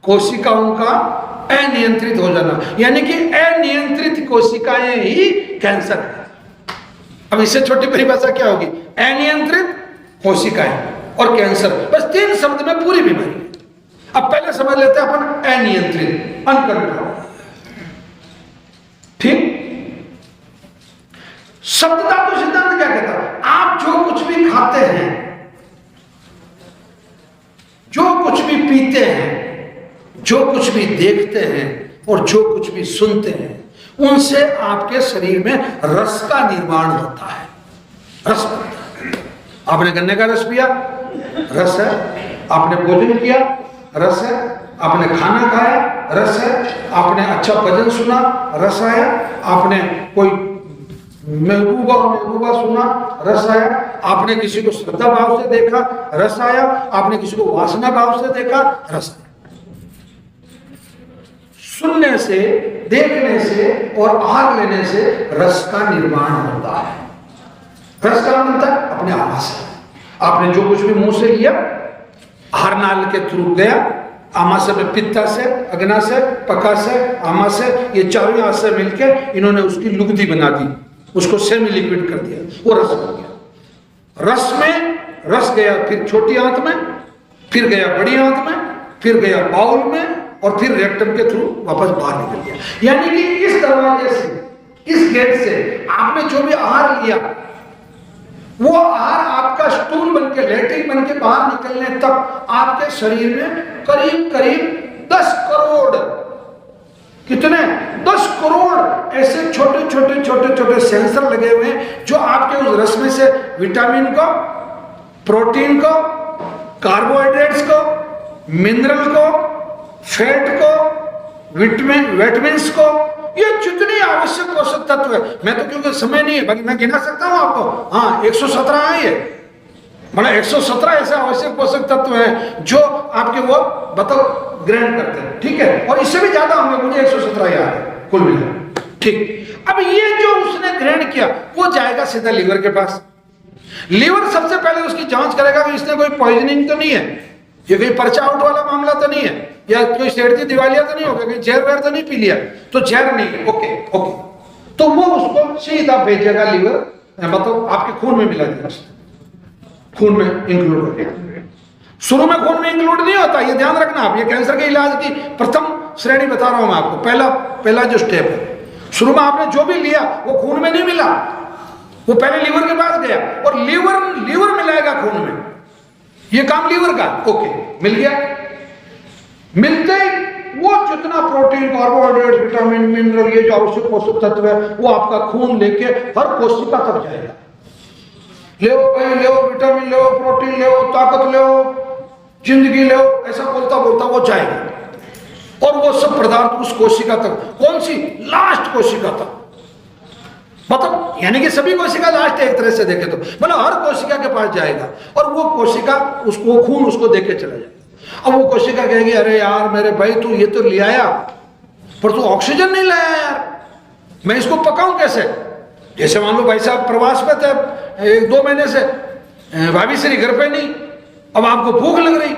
कोशिकाओं का अनियंत्रित हो जाना, यानी कि अनियंत्रित कोशिकाएं ही कैंसर है। अब इससे छोटी परिभाषा क्या होगी? अनियंत्रित कोशिकाएं और कैंसर, बस 3 शब्द में पूरी बीमारी। अब पहले समझ लेते हैं अपन अनियंत्रित, अनकंट्रोल। ठीक, शब्द धातु सिद्धांत क्या कहता है? आप जो कुछ भी खाते हैं, जो कुछ भी पीते हैं, जो कुछ भी देखते हैं और जो कुछ भी सुनते हैं, उनसे आपके शरीर में रस का निर्माण होता है। रस बनता है। आपने गन्ने का रस पिया, रस है। आपने भोजन किया, रस है। आपने खाना खाया, रस है। आपने अच्छा भजन सुना, रस आया। आपने कोई महबूबा सुना, रस आया। आपने किसी को श्रद्धा भाव से देखा, रस आया। आपने किसी को वासना भाव से देखा, रस आया। सुनने से, देखने से और आहार लेने से रस का निर्माण होता है। रस का बनता है अपने आवाज से। आपने जो कुछ भी मुंह से लिया, आहार नाल के थ्रू गया, आमाशय में पित्ता से, अग्नाशय, पकाशय, आमाशय, ये चारों आशय मिलकर इन्होंने उसकी लुगदी बना दी, उसको सेमी लिक्विड कर दिया, वो रस बन गया। रस में रस गया फिर छोटी आंत में, फिर गया बड़ी आंत में, फिर गया बाउल में और फिर रेक्टम के थ्रू वापस बाहर निकल गया। यानी कि इस दरवाजे से, इस गेट से आपने जो भी आहार लिया, वो आहार आपका स्टूल बनके, लैट्रिन बनके बाहर निकलने तक आपके शरीर में करीब 10 करोड़, कितने 10 करोड़ ऐसे छोटे सेंसर लगे हुए हैं, जो आपके उस रस में से विटामिन को, प्रोटीन को, कार्बोहाइड्रेट्स को, मिनरल को, फैट को, विटामिन्स को, ये जितनी आवश्यक पोषक तत्व है, मैं तो क्योंकि समय नहीं है, बाकी मैं गिना सकता हूं आपको। हाँ, 117 है ये, मतलब 117 ऐसे आवश्यक पोषक तत्व हैं जो आपके वो बताओ ग्रहण करते हैं। ठीक है, और इससे भी ज्यादा होंगे, मुझे 117 याद है कुल मिलाकर। ठीक, अब ये जो उसने ग्रहण किया वो जाएगा सीधा लीवर के पास। लीवर सबसे पहले उसकी जांच करेगा कि इसने कोई पॉइजनिंग तो नहीं है, ये कोई पर्चा आउट वाला मामला तो नहीं है, या कोई सेठ जी दिवालिया तो नहीं हो गया, कहीं जहर वहर तो नहीं पी लिया, तो जहर नहीं है, ओके ओके, तो वो उसको सीधा भेजेगा लीवर, मतलब आपके खून में मिला दिया, खून में इंक्लूड हो गया। शुरू में खून में इंक्लूड नहीं होता, ये ध्यान रखना आप, ये कैंसर के इलाज की प्रथम श्रेणी बता रहा हूं मैं आपको, पहला जो स्टेप है। शुरू में आपने जो भी लिया वो खून में नहीं मिला, वो पहले लीवर के पास गया और लीवर मिलाएगा खून में, ये काम लीवर का, ओके मिल गया। मिलते ही वो जितना प्रोटीन, कार्बोहाइड्रेट, विटामिन, मिनरल, ये जो आवश्यक पोषक तत्व है वो आपका खून लेके हर कोशिका तक जाएगा। ले भाई, ले विटामिन, ले प्रोटीन, ले ताकत, ले जिंदगी, ले, ऐसा बोलता बोलता वो जाएगा और वो सब पदार्थ उस कोशिका तक, कौन सी, लास्ट कोशिका तक, मतलब यानी कि सभी कोशिका लास्ट एक तरह से देखे तो मतलब हर कोशिका के पास जाएगा और वो कोशिका उसको खून उसको देके चला जाएगा। अब वो कोशिका कहेगी अरे यार मेरे भाई तू ये तो ले आया पर तू ऑक्सीजन नहीं लाया यार, मैं इसको पकाऊं कैसे। जैसे मान लो भाई साहब प्रवास पे थे 1-2 महीने से, भाभी श्री घर पे नहीं, अब आपको भूख लग रही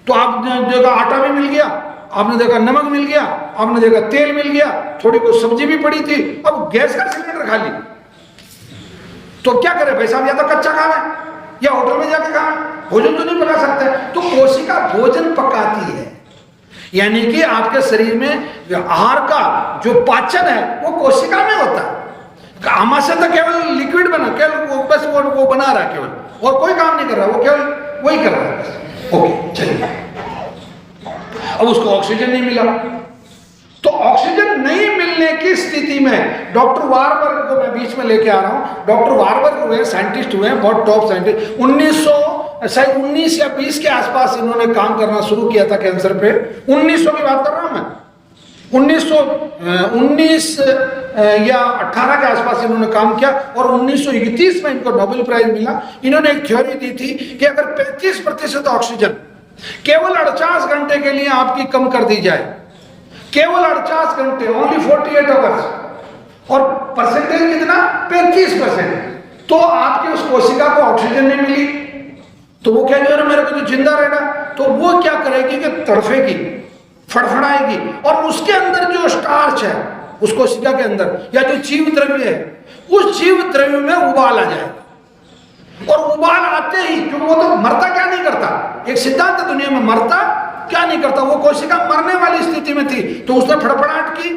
तो आपने देखा आटा भी मिल गया, आपने देखा नमक मिल गया, आपने देखा तेल मिल गया, थोड़ी बहुत सब्जी भी पड़ी थी, अब गैस का सिलेंडर खाली, तो क्या करे भाई साहब, या तो कच्चा खावे या होटल में जाके खावे, भोजन तो नहीं पका सकते। तो कोशिका भोजन पकाती है, यानी कि आपके शरीर में आहार का जो पाचन है वो कोशिका में होता है। आमाशय तो केवल लिक्विड बना, केवल बस वो बना रहा है केवल, और कोई काम नहीं कर रहा, वो केवल वही कर रहा है बस। ओके चलिए, अब उसको ऑक्सीजन नहीं मिला, तो ऑक्सीजन नहीं मिलने की स्थिति में डॉक्टर वारबर्ग को मैं बीच में लेके आ रहा हूं। डॉक्टर वारबर्ग हुए, साइंटिस्ट हुए, बहुत टॉप साइंटिस्ट, 1919 या 20 के आसपास इन्होंने काम करना शुरू किया था कैंसर पे। 1900 की बात कर रहा हूं मैं, 1919 या 18 के आसपास इन्होंने काम किया और 1931 में इनको नोबेल प्राइज मिला। इन्होंने एक थ्योरी दी थी कि अगर 35% ऑक्सीजन केवल 48 घंटे के लिए आपकी कम कर दी जाए, केवल 48 घंटे, ओनली 48 आवर्स, और परसेंटेज कितना, 35%, तो आपकी उस कोशिका को ऑक्सीजन नहीं मिली तो वो क्या करेगा, मेरे को तो जिंदा रहना, तो वो क्या करेगी कि तड़फेगी, फड़फड़ाएगी, और उसके अंदर जो स्टार्च है उस कोशिका के अंदर या जो जीव द्रव्य है उस जीव द्रव्य में उबाल आ जाएगा, और उबाल आते ही, क्योंकि वो तो मरता क्या नहीं करता, एक सिद्धांत है दुनिया में, मरता क्या नहीं करता, वो कोशिका मरने वाली स्थिति में थी तो उसने फड़फड़ाहट की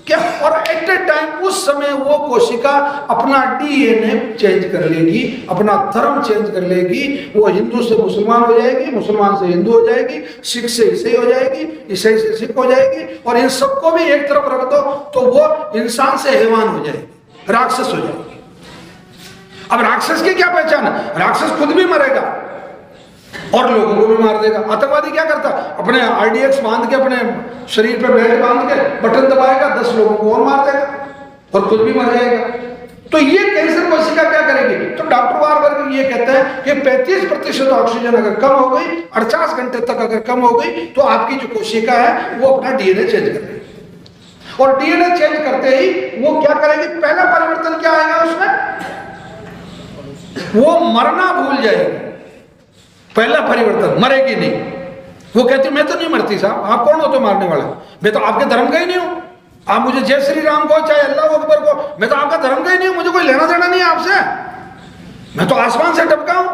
क्या, और एट ए टाइम उस समय वो कोशिका अपना डीएनए चेंज कर लेगी, अपना धर्म चेंज कर लेगी, वो हिंदू से मुसलमान हो जाएगी, मुसलमान से हिंदू हो जाएगी, सिख से ईसाई हो जाएगी, ईसाई से सिख हो जाएगी, और इन सबको भी एक तरफ रख दो तो वो इंसान से हैवान हो जाएगी, राक्षस हो जाएगी। अब राक्षस की क्या पहचान है, राक्षस खुद भी मरेगा और लोगों को भी मार देगा। आतंकवादी क्या करता, अपने आरडीएक्स बांध के, अपने शरीर पे बेल्ट बांध के बटन दबाएगा, 10 लोगों को और मार देगा और खुद भी मर जाएगा। तो ये कैंसर कोशिका क्या करेगी, तो डॉक्टर वारबर्ग ये कहता है कि 35% ऑक्सीजन अगर कम हो गई, 48 घंटे तक अगर कम हो गई, तो आपकी जो कोशिका है वो अपना डीएनए चेंज कर देगी, और डीएनए चेंज करते ही वो क्या करेगी, पहला परिवर्तन क्या आएगा उसमें, वो मरना भूल जाएगी, पहला परिवर्तन, मरेगी नहीं। वो कहती मैं तो नहीं मरती साहब, आप कौन हो तो मारने वाला, मैं तो आपके धर्म का ही नहीं हूं, आप मुझे जय श्री राम को चाहे अल्लाह अकबर को, मैं तो आपका धर्म का ही नहीं हूं, मुझे कोई लेना देना नहीं है आपसे, मैं तो आसमान से टपका हूं,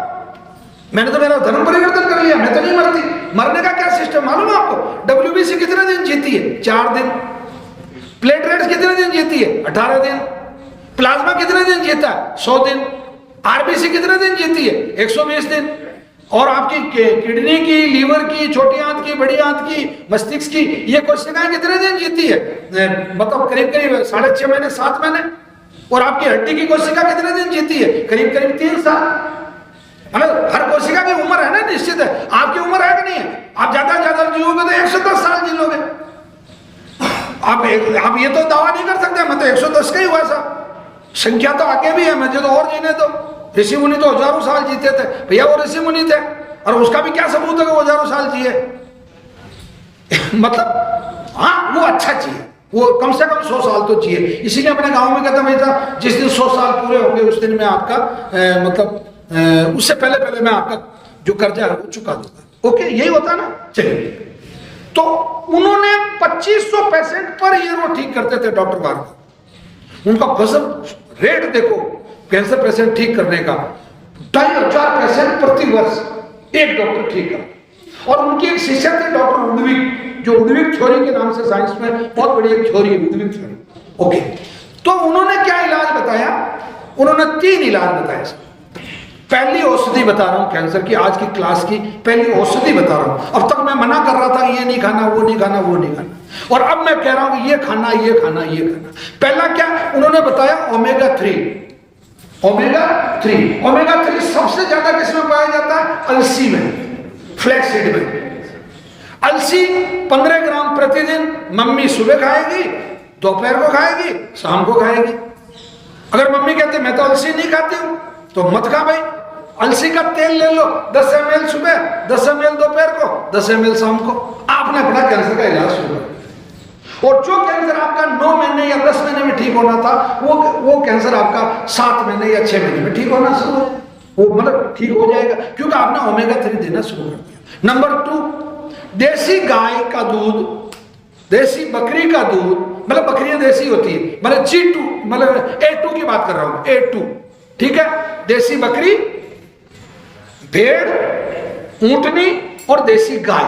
मैंने तो मेरा धर्म परिवर्तन कर लिया, मैं तो नहीं मरती। मरने का क्या सिस्टम मालूम है आपको, WBC कितने दिन जीती है, 4 दिन, प्लेटलेट्स कितने दिन जीती है, 18 दिन, प्लाज्मा कितने दिन जीता है, 100 दिन, आरबीसी कितने दिन जीती है, 120 दिन, और आपकी किडनी की, लीवर की, छोटी आंत की, बड़ी आंत की, मस्तिष्क की, ये कोशिकाएं कितने दिन जीती है, मतलब करीब करीब 6.5 महीने, 7 महीने, और आपकी हड्डी की कोशिका कितने दिन जीती है, करीब करीब 3 साल। हर कोशिका की उम्र है ना निश्चित है, आपकी उम्र है कि नहीं है, आप ज्यादा से ज्यादा जीवोगे तो 110 साल जी लोगे, आप ये तो दावा नहीं कर सकते मैं तो 110 का ही हुआ साहब, संख्या तो आगे भी है, मुझे तो और जीने दो। ऋषि मुनि तो हजारों साल जीते थे भैया, वो ऋषि मुनि थे, और उसका भी क्या सबूत है कि वो हजारों साल जिए मतलब हाँ वो अच्छा जिए, वो कम से कम 100 साल तो जिए। इसीलिए अपने गांव में कहता भाई साहब जिस दिन 100 साल पूरे होंगे उस दिन में आपका उससे पहले मैं आपका जो कर्जा है वो चुका दूंगा। ओके, यही होता ना। चलिए, तो उन्होंने 2500 पेशेंट पर ईयर वो ठीक करते थे डॉक्टर वार्ग। उनका गजब रेट देखो कैंसर पेशेंट ठीक करने का, 2500 पेशेंट प्रति वर्ष एक डॉक्टर ठीक कर। और उनकी एक शिष्य थे डॉक्टर उडविक, जो उडविक थ्योरी के नाम से साइंस में बहुत बड़ी एक थ्योरी है उडविक थ्योरी। ओके, तो उन्होंने क्या इलाज बताया? उन्होंने 3 इलाज बताए। पहली औषधि बता रहा हूं कैंसर की, आज की क्लास की पहली औषधि बता रहा हूं। अब तक मैं मना कर रहा था ये नहीं खाना, वो नहीं खाना, वो नहीं खाना, और अब मैं कह रहा हूं कि ये खाना, ये खाना, ये खाना। पहला क्या उन्होंने बताया? ओमेगा 3। ओमेगा 3 सबसे ज्यादा किसमें पाया जाता है? अलसी में, फ्लैक्सीड में। अलसी 15 ग्राम प्रतिदिन मम्मी सुबह खाएगी, दोपहर को खाएगी, शाम को खाएगी। अगर मम्मी कहते मैं तो अलसी नहीं खाती हूं तो मत खा भाई। अलसी का तेल ले लो 10 ml सुबह, 10 ml दोपहर को, 10 ml शाम को। आपने अपना कैंसर का इलाज शुरू कर। और जो कैंसर आपका 9 महीने या 10 महीने में ठीक होना था, वो कैंसर आपका 7 महीने या 6 महीने में ठीक होना शुरू हो, वो मतलब ठीक हो जाएगा, क्योंकि आपने ओमेगा 3 देना शुरू कर दिया। नंबर 2, देसी गाय का दूध, देसी बकरी का दूध, मतलब बकरियां देसी होती है, मतलब G2, मतलब A2 की बात कर रहा हूं, A2, ठीक है। देसी बकरी, भेड़, ऊंटनी और देसी गाय।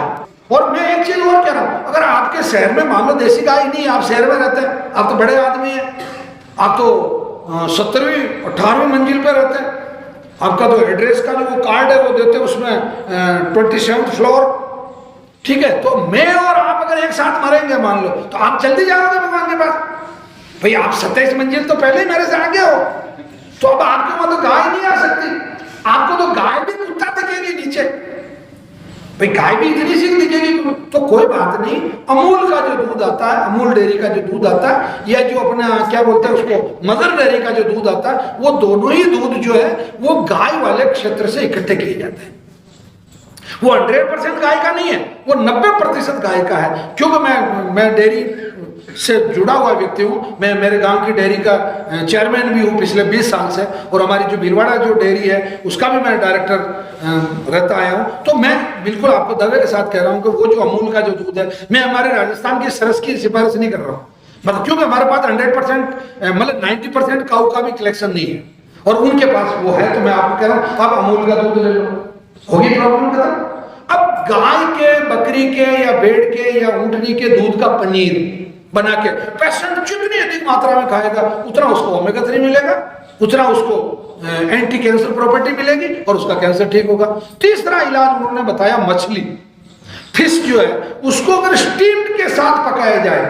और मैं एक चीज और कह रहा हूं, अगर आपके शहर में मान लो देसी गाय नहीं, आप शहर में रहते हैं, आप तो बड़े आदमी हैं, आप तो 17वीं 18वीं मंजिल पे रहते हैं, आपका तो एड्रेस का जो वो कार्ड है वो देते हैं, उसमें 27th फ्लोर, ठीक है। तो मैं और आप अगर एक साथ मरेंगे मान लो, तो आप जल्दी जाओगे भगवान के पास। भाई आप 27 मंजिल तो पहले ही मेरे से आगे हो, तो अब आपके वहां तो गाय नहीं आ सकती, आपको तो गाय भी कुत्ता दिखेगी नीचे, भाई गाय भी इतनी सी दिखेगी। तो कोई बात नहीं, अमूल का जो दूध आता है, अमूल डेयरी का जो दूध आता है, या जो अपना क्या बोलते हैं उसको, मदर डेयरी का जो दूध आता है, वो दोनों ही दूध जो है वो गाय वाले क्षेत्र से इकट्ठे किए जाते हैं। वो 100% गाय का नहीं है, वो 90% गाय का है। क्योंकि मैं डेयरी से जुड़ा हुआ व्यक्ति हूँ, मैं मेरे गांव की डेयरी का चेयरमैन भी हूँ पिछले 20 साल से, और हमारी जो भीलवाड़ा जो डेयरी है उसका भी मैं डायरेक्टर रहता आया हूँ। तो मैं बिल्कुल आपको दावे के साथ कह रहा हूँ कि वो जो अमूल का जो दूध है, मैं हमारे राजस्थान की सरस की सिफारिश नहीं कर रहा हूँ, मतलब क्योंकि हमारे पास 100% मतलब 90% काऊ का भी कलेक्शन नहीं है, और उनके पास वो है। तो मैं आपको कह रहा हूँ आप अमूल का दूध ले लो, होगी प्रॉब्लम खत्म। अब गाय के, बकरी के या भेड़ के या ऊंटनी के दूध का पनीर बना के पेशेंट जितनी अधिक मात्रा में खाएगा उतना उसको ओमेगा 3 मिलेगा, उतना उसको एंटी कैंसर प्रॉपर्टी मिलेगी और उसका कैंसर ठीक होगा। तीसरा इलाज उन्होंने बताया मछली, फिश जो है उसको अगर स्टीम्ड के साथ पकाया जाए,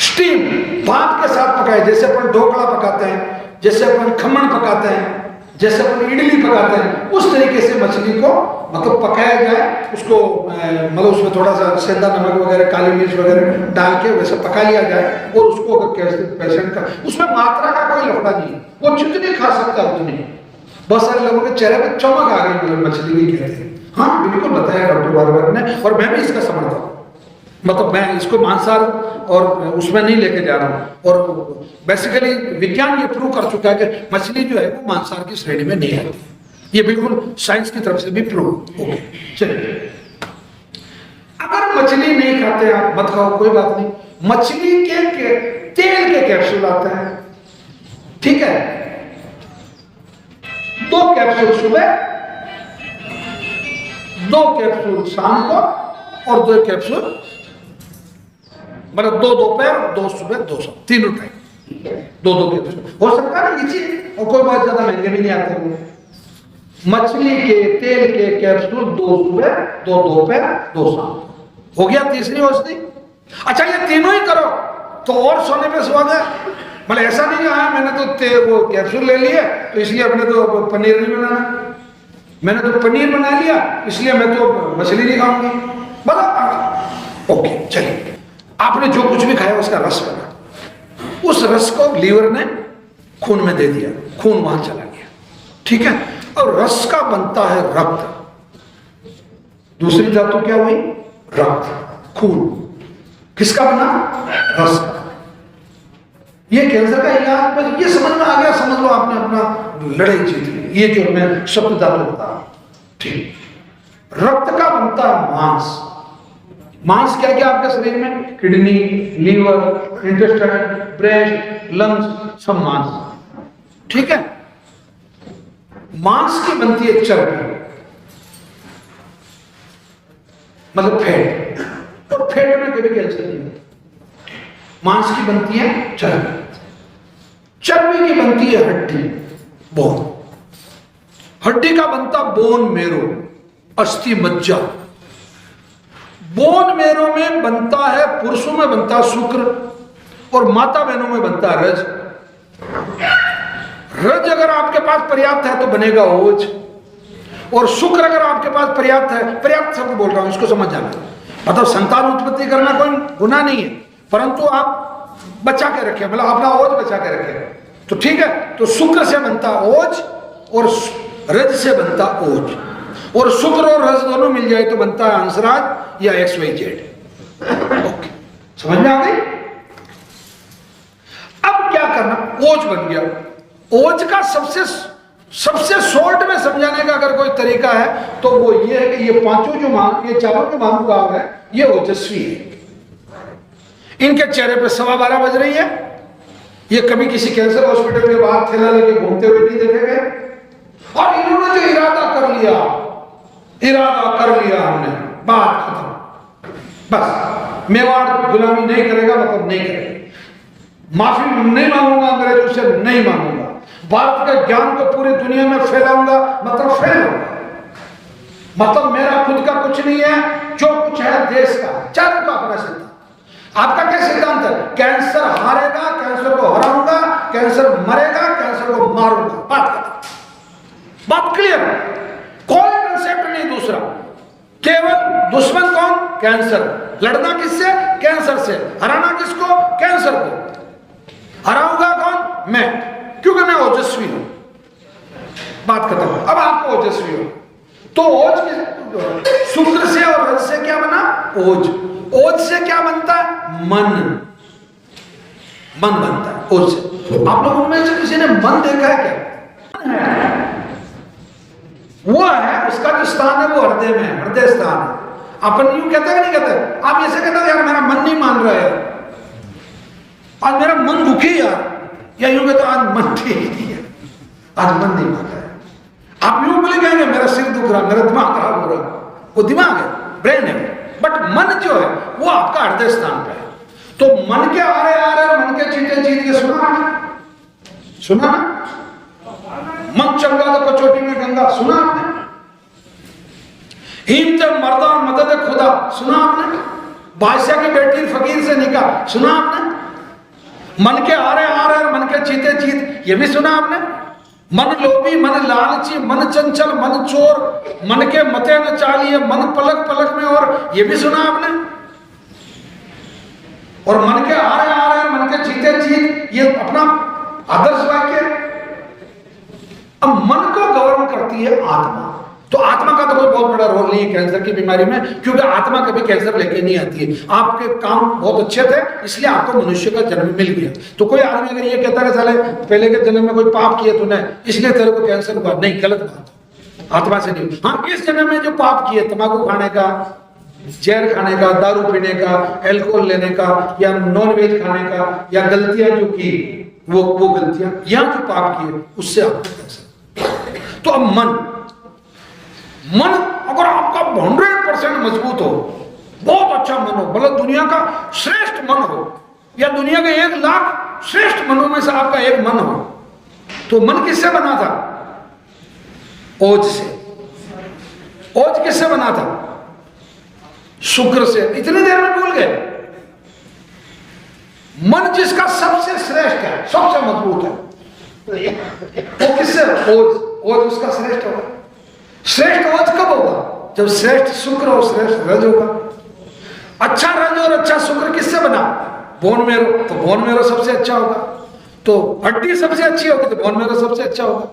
स्टीम भाप के साथ पकाए, जैसे अपन ढोकला पकाते हैं, जैसे अपन खमण पकाते हैं, जैसे अपन इडली पकाते हैं, उस तरीके से मछली को मतलब पकाया जाए, उसको मतलब उसमें थोड़ा सा सेंधा नमक वगैरह, काली मिर्च वगैरह डाल के वैसे पका लिया जाए, और उसको अगर कैंसर पेशेंट का, उसमें मात्रा का कोई लफड़ा नहीं है, वो जितनी खा सकता है उतनी। बहुत सारे लोगों के चेहरे पर चमक आ गई, मतलब मछली भी कहते हैं। हाँ बिल्कुल बताया डॉक्टर बारबर ने, और मैं भी इसका समर्थक हूँ, मतलब मैं इसको मांसाहार और उसमें नहीं लेके जा रहा हूँ। और बेसिकली विज्ञान ये प्रूव कर चुका है कि मछली जो है वो मांसाहार की श्रेणी में नहीं आती, ये बिल्कुल साइंस की तरफ से भी प्रूव हो गया। चलिए, अगर मछली नहीं खाते आप मत खाओ, कोई बात नहीं। मछली के तेल के कैप्सूल आते हैं, ठीक है, 2 कैप्सूल सुबह, 2 कैप्सूल शाम को, और 2 कैप्सूल मतलब 2 दोपहर, 2 सुबह, 2 शाम, तीनों टाइम 2-2 कैप्सूल हो सकता है ना, ये चीज, और कोई बहुत ज्यादा महंगे भी नहीं आते हैं। मछली के तेल के कैप्सूल 2 सुबह, 2 दोपहर, 2 शाम, हो गया तीसरी औषधि। अच्छा ये तीनों ही करो तो और सोने पे सुहागा, मतलब ऐसा नहीं आया मैंने तो वो कैप्सूल ले लिए तो इसलिए अपने तो पनीर नहीं बनाना, मैंने तो पनीर बना लिया इसलिए मैं तो मछली नहीं खाऊंगी, मतलब ओके चलिए, आपने जो कुछ भी खाया उसका रस बना, उस रस को लीवर ने खून में दे दिया, खून वहां चला गया, ठीक है, और रस का बनता है रक्त। दूसरी धातु क्या हुई? रक्त, खून। किसका बना? रस का। ये कैंसर का इलाज, बस ये समझ में आ गया, समझ लो आपने अपना लड़ाई जीत ली। ये जो मैं शब्द धातु बता रहा हूं, ठीक। रक्त का बनता है मांस, मांस क्या क्या आपके शरीर में? Kidney, liver, intestine, breast, lungs, सब मांस। ठीक है। मांस की बनती है चर्बी, मतलब फैट, और फैट में कभी कैंसर नहीं होता। मांस की बनती है चर्बी, चर्बी की बनती है हड्डी, बोन, हड्डी का बनता बोन मेरो, अस्थि मज्जा। बोन मेरो में बनता है, पुरुषों में बनता है शुक्र, और माता बहनों में बनता है रज। रज अगर आपके पास पर्याप्त है तो बनेगा ओज, और शुक्र अगर आपके पास पर्याप्त है, पर्याप्त शब्द बोल रहा हूं, इसको समझ जाना, मतलब संतान उत्पत्ति करना कोई गुनाह नहीं है, परंतु आप बचा के रखें, मतलब अपना ओज बचा के रखें तो ठीक है। तो शुक्र से बनता ओज और रज से बनता ओज, और शुक्र और रज दोनों मिल जाए तो बनता है हंसराज या XYZ। ओके, समझ में आ गई? अब क्या करना? ओज बन गया। ओज का सबसे शॉर्ट में समझाने का अगर कोई तरीका है तो वो ये है कि ये पांचों जो ये चारों जो महानुभाव है ये ओजस्वी है। इनके चेहरे पे 12:15 बज रही है। ये कभी किसी कैंसर हॉस्पिटल के बाहर थैला लेके घूमते हुए नहीं देखे गए, और इन्होंने जो इरादा कर लिया हमने, बात खत्म। बस मेवाड़ गुलामी नहीं करेगा, मतलब नहीं करेगा। माफी नहीं मांगूंगा अंग्रेजों से, नहीं मांगूंगा। भारत के ज्ञान को पूरी दुनिया में फैलाऊंगा, मतलब फैलाऊंगा, मतलब मेरा खुद का कुछ नहीं है, जो कुछ है देश का। चारों का अपना सिद्धांत। आपका क्या सिद्धांत है? कैंसर हारेगा, कैंसर को हराऊंगा, कैंसर मरेगा, कैंसर को मारूंगा। बात खत्म, बात क्लियर। कोई कंसेप्ट नहीं दूसरा, केवल दुश्मन कौन? कैंसर। लड़ना किससे? कैंसर से। हराना किसको? कैंसर को। हराऊंगा कौन? मैं, क्योंकि मैं ओजस्वी हूं। बात खत्म। अब आपको ओजस्वी हो तो ओज किस? शुक्र से और रज से क्या बना? ओज। ओज से क्या बनता है? मन। मन बनता है ओज से। आप लोगों में से किसी ने मन देखा है क्या? वो है, उसका जो स्थान है वो हृदय में है, हृदय स्थान है। अपन यूं कहते हैं कि नहीं कहते? आप ऐसे कहते हैं यार मेरा मन नहीं मान रहा है, आज मेरा मन दुखी यार, या यूं कहते आज मन ठीक नहीं है, आज मन नहीं मान रहा है। आप यूं बोले कहेंगे मेरा सिर दुख रहा, मेरा दिमाग खराब हो रहा, वो दिमाग है, ब्रेन है, बट मन जो है वो आपका हृदय स्थान पे है। तो मन के आ रहे मन के चीते चीत के सुना ना? मन चंगा तो कचोटी में गंगा, सुना आपने? हिम्मत मर्दा मदद खुदा, सुना आपने? बादशाह की बेटी फकीर से निकाह, सुना आपने? मन के आ रहे मन के चीते चीत, ये भी सुना आपने? मन लोभी, मन लालची, मन चंचल, मन चोर, मन के मते न चालिए, मन पलक पलक में, और ये भी सुना आपने? और मन के आ रहे मन के चीते चीत, ये अपना आदर्श वाक्य है। अब मन को गवर्न करती है आत्मा। तो आत्मा का तो कोई बहुत बड़ा रोल नहीं है कैंसर की बीमारी में, क्योंकि आत्मा कभी कैंसर लेके नहीं आती है। आपके काम बहुत अच्छे थे इसलिए आपको मनुष्य का जन्म मिल गया। तो कोई आदमी अगर ये कहता है साले पहले के जन्म में कोई पाप किए तूने इसलिए तेरे को कैंसर हुआ, नहीं, गलत बात। आत्मा से नहीं। हाँ, इस जन्म में जो पाप किए, तंबाकू खाने का, जहर खाने का, दारू पीने का, अल्कोहल लेने का, या नॉन वेज खाने का, या गलतियां जो की वो गलतियां या जो पाप किए उससे आपको कैंसर। तो अब मन अगर आपका 100% मजबूत हो, बहुत अच्छा मन हो, मतलब दुनिया का श्रेष्ठ मन हो, या दुनिया के 1 लाख श्रेष्ठ मनों में से आपका एक मन हो, तो मन किससे बना था? ओज से। ओज किससे बना था? शुक्र से। इतनी देर में भूल गए? मन जिसका सबसे श्रेष्ठ है, सबसे मजबूत है, वो किससे? ओज। ओज उसका श्रेष्ठ होगा। श्रेष्ठ ओज कब होगा? जब श्रेष्ठ शुक्र और श्रेष्ठ रज होगा। अच्छा रज और अच्छा शुक्र किससे बना? Bone marrow. तो बोन मेरो सबसे अच्छा होगा। तो हड्डी सबसे अच्छी होगी तो बोन मेरो सबसे अच्छा होगा।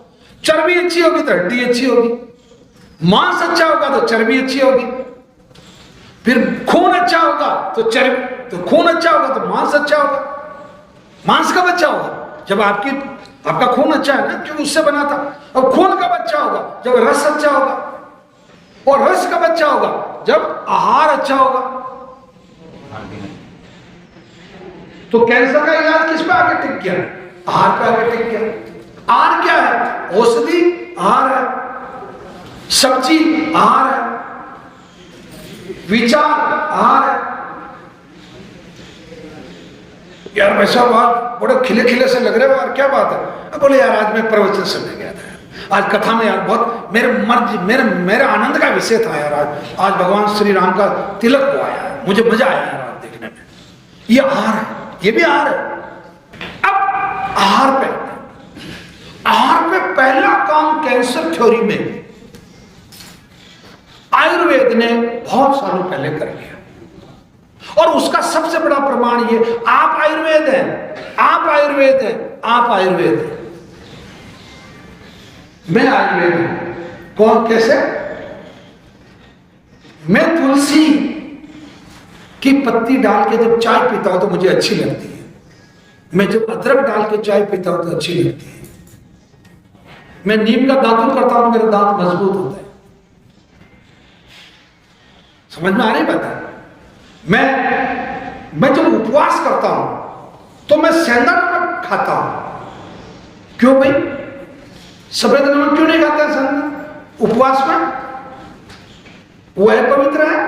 चर्बी अच्छी होगी तो हड्डी अच्छी होगी। मांस अच्छा होगा तो चर्बी अच्छी होगी। फिर खून अच्छा होगा तो खून अच्छा होगा तो मांस अच्छा होगा। मांस कब अच्छा होगा? जब आपका खून अच्छा है ना, क्योंकि उससे बना था। और खून कब अच्छा होगा? जब रस अच्छा होगा। और रस कब अच्छा होगा? जब आहार अच्छा होगा। तो कैंसर का इलाज किस पे आके टिक गया? आहार पे आके टिक गया। आहार क्या है? औषधि आहार है, सब्जी आहार है, विचार आहार है। यार भाई साहब आज बड़े खिले खिले से लग रहे हो यार, क्या बात है? बोले यार आज मैं प्रवचन सुनने गया था, आज कथा में यार बहुत मेरे आनंद का विषय था यार। आज भगवान श्री राम का तिलक हुआ यार, मुझे मजा आया यार आज देखने में। ये आहार है, ये भी आहार है। अब आहार पे पहला काम कैंसर थ्योरी में आयुर्वेद ने बहुत सालों पहले कर लिया, और उसका सबसे बड़ा प्रमाण ये, आप आयुर्वेद हैं, आप आयुर्वेद हैं, आप आयुर्वेद हैं, मैं आयुर्वेद हूं। कौन? कैसे? मैं तुलसी की पत्ती डाल के जब चाय पीता हूं तो मुझे अच्छी लगती है, मैं जब अदरक डाल के चाय पीता हूं तो अच्छी लगती है, मैं नीम का दातुन करता हूं तो मेरे दांत मजबूत होते हैं। समझ में आ रही बात है? मैं जब उपवास करता हूं तो मैं सेंधा नमक खाता हूं। क्यों भाई? सफेद नमक क्यों नहीं खाते हैं उपवास में? वो है पवित्र है।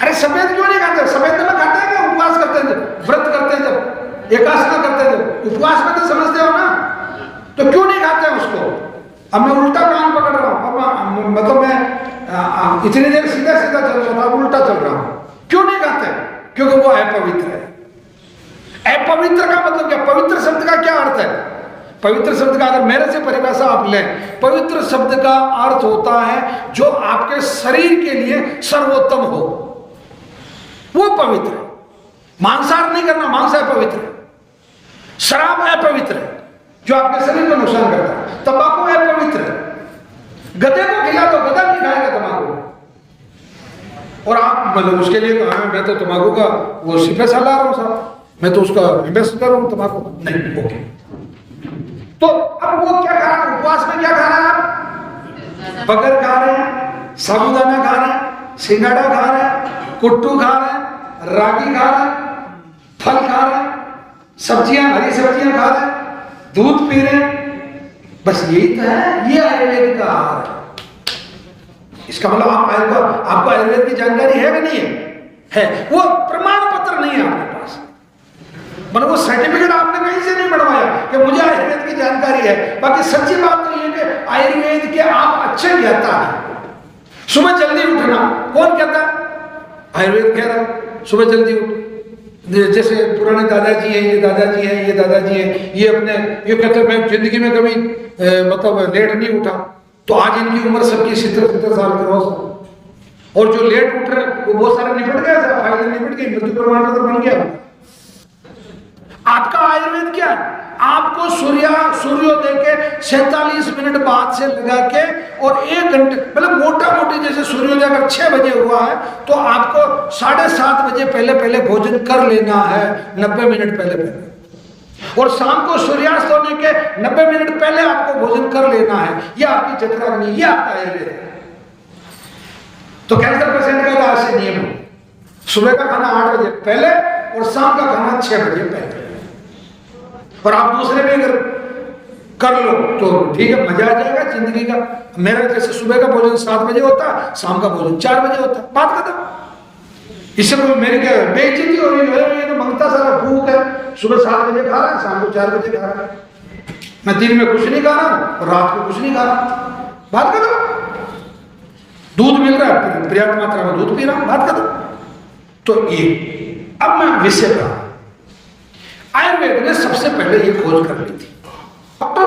अरे सफेद क्यों नहीं खाते? सफेद नमक खाते हैं क्या उपवास करते हैं, व्रत करते हैं, जब एकादशी करते हैं, उपवास में तो समझते हो ना, तो क्यों नहीं खाते हैं उसको? अब मैं उल्टा कान पकड़ रहा हूं, मतलब मैं इतनी देर सीधा सीधा चल रहा था, उल्टा चल रहा हूं। क्यों नहीं खाते? क्योंकि वो अपवित्र है। अपवित्र का मतलब क्या? पवित्र शब्द का क्या अर्थ है? पवित्र शब्द का अगर मेरे से परिभाषा आप लें, पवित्र शब्द का अर्थ होता है जो आपके शरीर के लिए सर्वोत्तम हो, वो पवित्र है। मांसाहार नहीं करना, मांस अपवित्र है। शराब अपवित्र है जो आपके शरीर को नुकसान करता है। तंबाकू अपवित्र है। गधे को खिला तो गधा नहीं खाएगा तंबाकू, और आप मतलब उसके लिए कहा मैं तो तंबाकू का वो सिपे सा ला रहा हूं साहब, मैं तो उसका एम्बेसडर हूं तंबाकू नहीं। ओके, तो अब वो क्या खा रहा है? उपवास में क्या खा रहा है आप? बगर खा रहे हैं, साबूदाना खा रहे हैं, सिंगाड़ा खा रहे हैं, कुट्टू खा रहे हैं, रागी खा रहे हैं, फल खा रहे हैं, सब्जियां, हरी सब्जियां खा रहे हैं, दूध पी रहे हैं, बस यही तो है। ये आयुर्वेद का आहार है। इसका मतलब आपको आयुर्वेद की जानकारी है कि नहीं है? वो प्रमाण पत्र नहीं है आपके पास, मतलब वो सर्टिफिकेट आपने कहीं से नहीं बनवाया कि मुझे आयुर्वेद की जानकारी है। बाकी सच्ची बात तो ये कि आयुर्वेद के आप अच्छे ज्ञाता हैं। सुबह जल्दी उठना कौन कहता है? आयुर्वेद कह रहा है सुबह जल्दी उठ। जैसे पुराने दादाजी हैं, ये दादाजी हैं, ये दादाजी हैं, ये कहते हैं मैं जिंदगी में कभी मतलब लेट नहीं उठा, तो आज इनकी उम्र सबकी 70 साल क्रॉस, और जो लेट उठ रहे वो बहुत सारे निपट गए, फाइलें निपट गई, मृत्यु प्रमाण पत्र बन गया। आपका आयुर्वेद क्या है? आपको सूर्योदय के 47 मिनट बाद से लगा के और 1 घंटे, मतलब मोटा मोटी जैसे सूर्योदय अगर 6 बजे हुआ है तो आपको 7:30 बजे पहले भोजन कर लेना है, 90 मिनट पहले, और शाम को सूर्यास्त होने के 90 मिनट पहले आपको भोजन कर लेना है। यह आपकी चतुराग्नि, यह आपका आयुर्वेद है। तो कैंसर पेशेंट का आज से नियम है, सुबह का खाना 8 बजे पहले और शाम का खाना 6 बजे पहले। और आप दूसरे भी अगर कर लो तो ठीक है, मजा आ जाएगा जिंदगी का। मेरा जैसे सुबह का भोजन 7 बजे होता है, शाम का भोजन 4 बजे होता है, बात खत्म। इससे कोई मेरी क्या बेइज्जती हो रही है? ये तो मंगता सारा भूख है, सुबह 7 बजे खा रहा है, शाम को 4 बजे खा रहा है। मैं दिन में कुछ नहीं खा रहा हूं और रात को कुछ नहीं खा रहा, बात खत्म। दूध मिल रहा है, पर्याप्त मात्रा में दूध पी रहा हूं, बात खत्म। तो ये अब मैं विषय पर, आयुर्वेद ने सबसे पहले ये खोज कर ली थी। डॉक्टर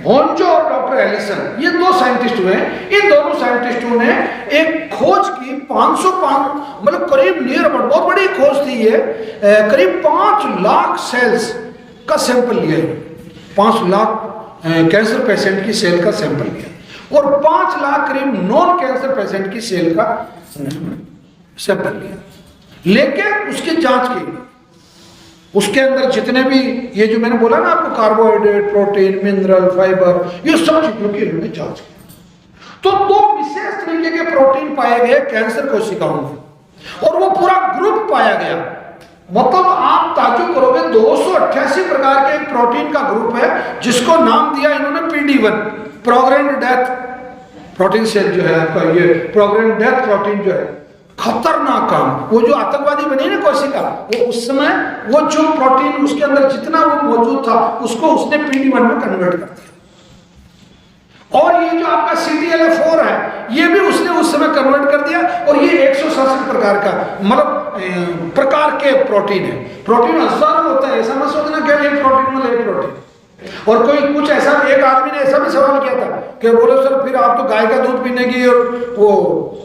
होंजो और डॉक्टर एलिसन, ये 2 साइंटिस्ट हुए। इन दोनों साइंटिस्टों ने एक खोज की, 505 मतलब करीब नियर अबाउट, बहुत बड़ी खोज थी ये, करीब 5 लाख सेल्स का सैंपल लिया, 5 लाख कैंसर पेशेंट की सेल का सैंपल लिया, और 5 लाख करीब नॉन कैंसर पेशेंट की सेल का सैंपल लिया, लेकिन उसकी जांच की। उसके अंदर जितने भी ये जो मैंने बोला ना आपको, कार्बोहाइड्रेट, प्रोटीन, मिनरल, फाइबर, ये सब चीजों की इन्होंने जांच की। तो 2 विशेष तरीके के प्रोटीन पाए गए कैंसर कोशिकाओं में। और वो पूरा ग्रुप पाया गया। मतलब आप ताज्जुब करोगे, 288 प्रकार के एक प्रोटीन का ग्रुप है जिसको नाम दिया इन्होंने PD1, programmed death protein cell जो है आपका, ये प्रोग्राम्ड डेथ प्रोटीन जो है, खतरनाक काम। वो जो आतंकवादी बनी ना कोशिका, वो उस समय वो जो प्रोटीन उसके अंदर जितना वो मौजूद था उसको उसने PD1 में कन्वर्ट कर दिया। और ये जो आपका CTLA4 है ये भी उसने उस समय कन्वर्ट कर दिया। और ये 167 प्रकार का मतलब प्रकार के प्रोटीन है। प्रोटीन हजारों होता है, ऐसा मत सोचना कि एक प्रोटीन मतलब एक प्रोटीन। और कोई कुछ ऐसा, एक आदमी ने ऐसा भी सवाल किया था कि बोले सर फिर आप तो गाय का दूध पीने की और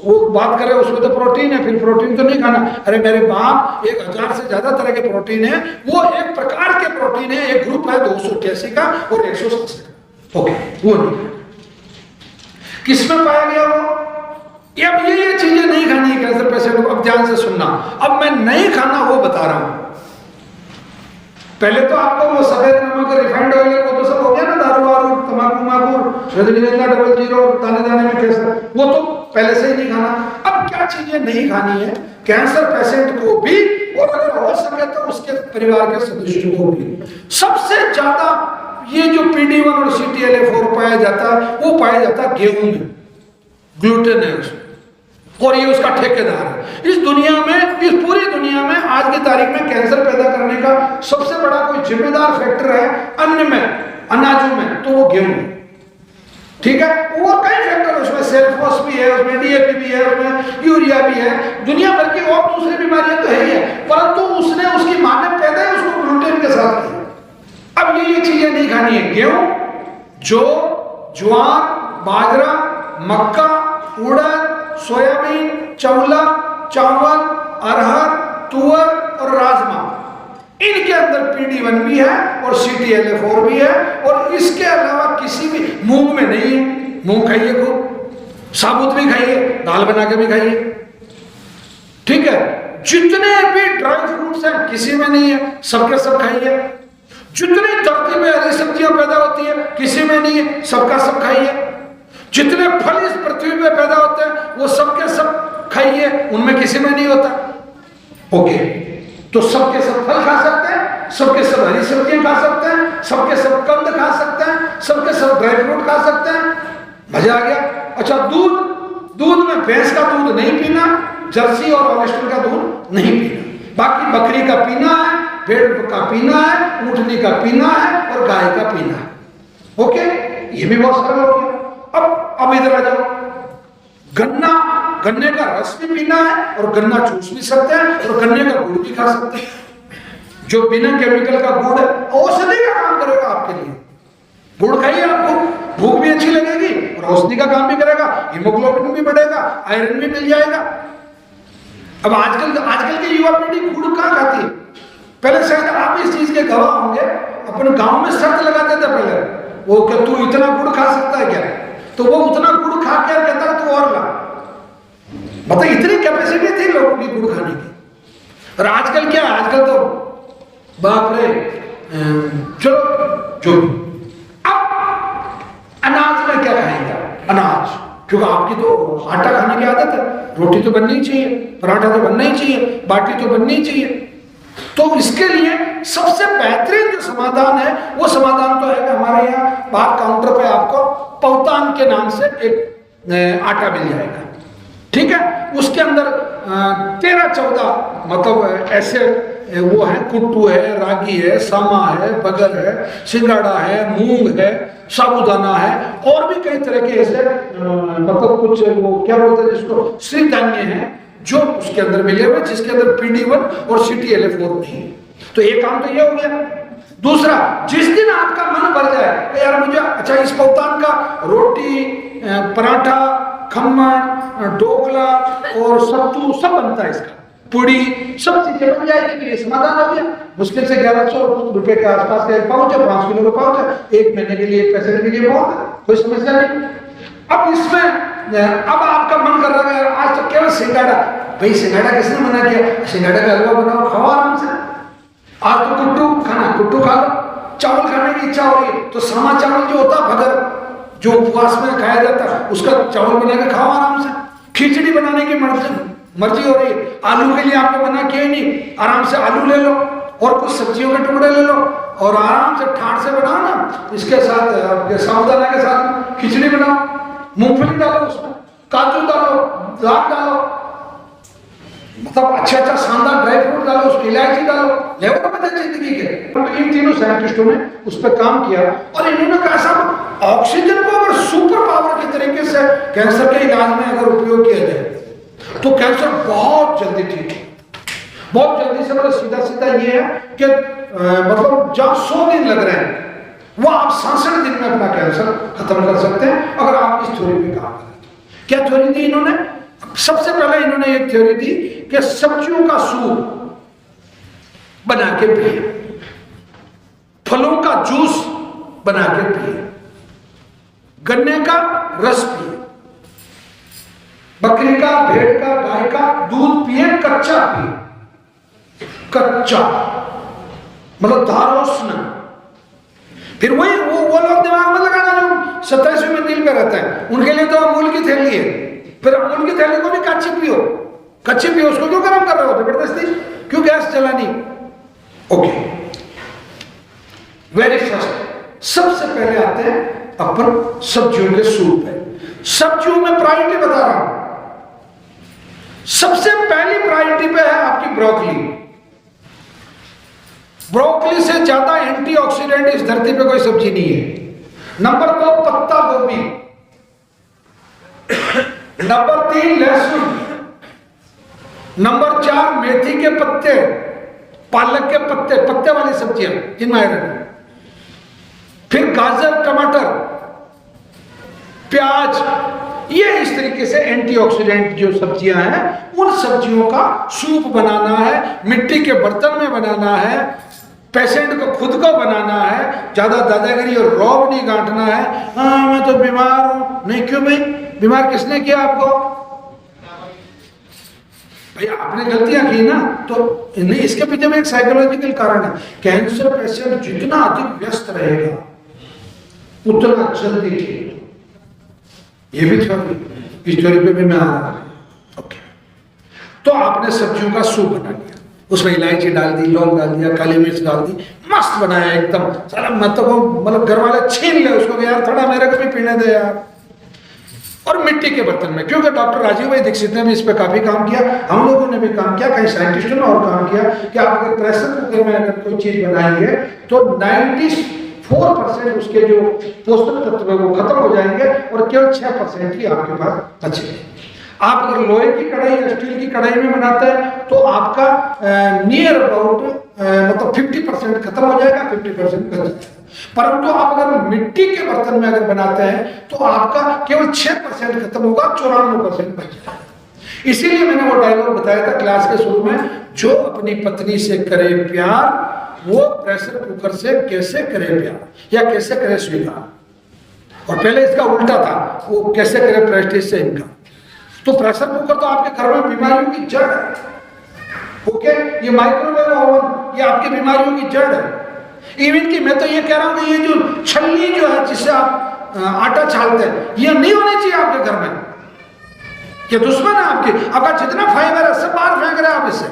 वो बात कर रहे हो, उसमें तो प्रोटीन है, फिर प्रोटीन तो नहीं खाना। अरे मेरे बाप, 1000 से ज्यादा तरह के प्रोटीन है, वो एक प्रकार के प्रोटीन है, एक ग्रुप है 288 का और 167 का। ओके, वो नहीं किसमें पाया गया वो? अब ये चीजें नहीं खानी है कैंसर पेशेंट को। अब ध्यान से सुनना, अब मैं नहीं खाना वो बता रहा हूं। पहले तो आपको वो सफेद नमक, रिफाइंड ऑयल, वो तो सब हो गया ना, दारू वारू, तंबाकू माकू, रजनीगंधा, डबल जीरो, दाने दाने में कैंसर, वो तो पहले से ही नहीं खाना। अब क्या चीजें नहीं खानी है कैंसर पेशेंट को भी, और अगर हो सके तो उसके परिवार के सदस्यों को भी। सबसे ज्यादा ये जो PD1 और CTLA4 पाया जाता है वो पाया जाता है गेहूं में, ग्लूटेन है उसमें, और ये उसका ठेकेदार है। इस दुनिया में, इस पूरी दुनिया में आज की तारीख में कैंसर पैदा करने का सबसे बड़ा कोई जिम्मेदार फैक्टर है अन्न में, अनाजों में, तो वो गेहूं है। ठीक है, और कई फैक्टर उसमें, सेल्फोस भी है उसमें, DAP भी है उसमें, यूरिया भी है, दुनिया भर की और दूसरी बीमारियां तो है ही है, परंतु उसने, उसकी मां ने पैदा ही उसको ग्लूटेन के साथ किया। अब ये चीजें नहीं खानी है, गेहूं, जौ, ज्वार, बाजरा, मक्का, उड़द, सोयाबीन, चवला, चावल, अरहर, तुअर और राजमा, इनके अंदर PD1 भी है और CTLA4 भी है। और इसके अलावा किसी भी, मूंग में नहीं है, मूंग खाइए खूब, साबुत भी खाइए, दाल बना के भी खाइए, ठीक है। जितने भी ड्राई फ्रूट्स हैं किसी में नहीं है, सबके सब खाइए। जितनी धरती में हरी सब्जियां पैदा होती है किसी में नहीं है, सबका सब खाइए। जितने फल इस पृथ्वी पे पैदा होते हैं वो सबके सब खाइए, उनमें किसी में नहीं होता। ओके, तो सबके सब फल खा सकते हैं, सबके सब हरी सब्जियां खा सकते हैं, सबके सब कंद खा सकते हैं, सबके सब ड्राई फ्रूट खा सकते हैं। मजा आ गया। अच्छा, दूध, दूध में भैंस का दूध नहीं पीना, जर्सी और होल्स्टाइन का दूध नहीं पीना, बाकी बकरी का पीना है, भेड़ का पीना है, ऊँटनी का पीना है और गाय का पीना है। ओके, ये भी बहुत सरल हो गया। अब इधर आ जाओ, गन्ना, गन्ने का रस भी पीना है और गन्ना चूस भी सकते हैं और गन्ने का गुड़ भी खा सकते हैं, जो बिना केमिकल का गुड़ है, औषधि का काम करेगा आपके लिए। गुड़ खाइए, आपको भूख भी अच्छी लगेगी और औषधि का काम भी करेगा, हीमोग्लोबिन भी बढ़ेगा, आयरन भी मिल जाएगा। अब आजकल की युवा पीढ़ी गुड़ कहाँ खाती है? पहले शायद आप इस चीज के गवाह होंगे, अपन गांव में शर्त लगाते थे पहले, वो क्या तू इतना गुड़ खा सकता है क्या? तो वो उतना गुड़ खा के कहता है तू और ला, मतलब इतनी कैपेसिटी थी लोगों की गुड़ खाने की। और आजकल क्या, आजकल तो बाप रे, चलो जो अब अनाज में क्या खाएंगे? अनाज, क्योंकि आपकी तो आटा खाने की आदत है, रोटी तो बननी ही चाहिए, पराठा तो बनना ही चाहिए, बाटी तो बननी ही चाहिए। तो इसके लिए सबसे बेहतरीन जो समाधान है वो समाधान तो है कि हमारे यहाँ बाहर काउंटर पे आपको पौतान के नाम से एक आटा मिल जाएगा, ठीक है। उसके अंदर 13-14 मतलब ऐसे वो है, कुट्टू है, रागी है, सामा है, बगर है, सिंगाड़ा है, मूंग है, साबुदाना है, और भी कई तरह के ऐसे मतलब कुछ वो क्या बोलते हैं जिसको, सिरधान्य है जो उसके अंदर मिले हुए, जिसके अंदर PD1 और CTLA4 नहीं है। तो एक काम तो ये हो गया। दूसरा, जिस दिन आपका मन भर जाए कि यार मुझे अच्छा इस पौतान का रोटी, पराठा, खम्मन, ढोकला और सत्तू सब बनता है, इसका पूड़ी, सब चीजें बन जाएगी, ये समाधान हो गया। मुश्किल से 1100 रुपए के आसपास का एक पाउच है, 5 किलो का पाउच है, 1 महीने के लिए, 1 पैसे के लिए बहुत है, कोई समस्या नहीं। अब इसमें अब आपका मन कर रहा है आज तो केवल सिंगाड़ा, भाई सिंगाड़ा किसने मना किया? सिंगाड़ा का हलवा बनाओ, खाओ आराम से। आज तो कुट्टू खाना, कुट्टू खा लो। चावल खाने की इच्छा हो रही तो सामा चावल जो होता है भगर, जो उपवास में खाया जाता है, उसका चावल बना के खाओ आराम से। खिचड़ी बनाने की मर्जी हो रही है, आलू के लिए आपको मना किया ही नहीं, आराम से आलू ले लो और कुछ सब्जियों के टुकड़े ले लो और आराम से ठाट से बनाओ ना, इसके साथ आपके साबुदाना के साथ खिचड़ी बनाओ, मूंगफली डालो उसमें, काजू डालो, दाल डालो, मतलब अच्छा शानदार ड्राई फ्रूट डालो, उसमें इलायची डालो, लेवल मजे जिंदगी के। तो इन तीनों साइंटिस्टों ने उस पर काम किया और इन्होंने कहा साहब ऑक्सीजन को अगर सुपर पावर के तरीके से कैंसर के इलाज में अगर उपयोग किया जाए तो कैंसर बहुत जल्दी ठीक है, बहुत जल्दी से। मतलब सीधा सीधा ये है कि मतलब जब 100 दिन लग रहे हैं वो आप 67 दिन में अपना कैंसर खत्म कर सकते हैं अगर आप इस थ्योरी पे काम करें। क्या थ्योरी दी इन्होंने? सबसे पहले इन्होंने एक थ्योरी दी कि सब्जियों का सूप बना के पिए, फलों का जूस बना के पिए, गन्ने का रस पिए, बकरी का, भेड़ का, गाय का दूध पिए, कच्चा पिए, कच्चा मतलब धारोष्ण। फिर वही वो लोग दिमाग में लगाना जो 27वीं मंजिल पे रहते हैं, उनके लिए तो अमूल की थैली है, फिर अमूल की थैली को भी कच्ची पियो, कच्ची पियो, उसको क्यों गर्म कर रहे हो जबरदस्ती, क्यों गैस जलानी? ओके, वेरी फर्स्ट सबसे पहले आते हैं अपन सब्जियों के सूप है। सब्जियों में प्रायोरिटी बता रहा हूं, सबसे पहली प्रायोरिटी पे है आपकी ब्रोकली। ब्रोकली से ज्यादा एंटीऑक्सीडेंट इस धरती पे कोई सब्जी नहीं है। नंबर 2 पत्ता गोभी, नंबर 3 लहसुन, नंबर 4 मेथी के पत्ते, पालक के पत्ते, पत्ते वाली सब्जियां जिनमें आयरन है, फिर गाजर, टमाटर, प्याज, ये इस तरीके से एंटीऑक्सीडेंट जो सब्जियां हैं उन सब्जियों का सूप बनाना है, मिट्टी के बर्तन में बनाना है, पेशेंट को खुद को बनाना है, ज्यादा दादागिरी और रौब नहीं गांठना है। हाँ मैं तो बीमार हूं, नहीं क्यों भाई, बीमार किसने किया आपको? भाई आपने गलतियां की ना, तो नहीं, इसके पीछे में एक साइकोलॉजिकल कारण है। कैंसर पेशेंट जितना अधिक व्यस्त रहेगा उतना जल्दी ठीक। ये भी थ्योरी, इस थ्योरी पे भी मैं आ रहा हूं। ओके, तो आपने सब्जियों का सूप बना लिया, उसमें इलायची डाल दी, लौंग डाल दिया, काली मिर्च डाल दी, मस्त बनाया एकदम। साला मतलब घर वाले छीन ले उसको, यार थोड़ा मेरे को भी पीने दे यार। और मिट्टी के बर्तन में, क्योंकि डॉक्टर राजीव भाई दीक्षित ने भी इस पर काफी काम किया, हम लोगों ने भी काम किया, कई साइंटिस्टों ने और काम किया कि आप अगर प्रेशर कुकर में अगर कोई चीज बनाएंगे तो 94% उसके जो पोषक तत्व है वो खत्म हो जाएंगे और केवल 6% ही आपके पास बचेंगे। आप अगर लोहे की कढ़ाई या स्टील की कढ़ाई में बनाते हैं तो आपका नियर अबाउट मतलब 50% खत्म हो जाएगा, 50% बच जाएगा। परंतु आप अगर मिट्टी के बर्तन में अगर बनाते हैं तो आपका केवल 6% खत्म होगा, 94% बच जाएगा। इसीलिए मैंने वो डायलॉग बताया था क्लास के शुरू में, जो अपनी पत्नी से करे प्यार वो प्रेशर कुकर से कैसे करे प्यार या कैसे करे स्वीकार। और पहले इसका उल्टा था, वो कैसे करे प्रेस्टीज से इनका। तो प्रेशर कुकर तो आपके घर में बीमारियों की जड़ है। ओके, ये माइक्रोवेव ओवन ये आपकी बीमारियों की जड़ है। इवन की मैं तो ये कह रहा हूं कि ये जो छलनी जो है जिससे आप आटा छालते हैं, ये नहीं होनी चाहिए आपके घर में। ये दुश्मन है आपका जितना फाइबर है सब बाहर फेंक रहे हैं आप इससे।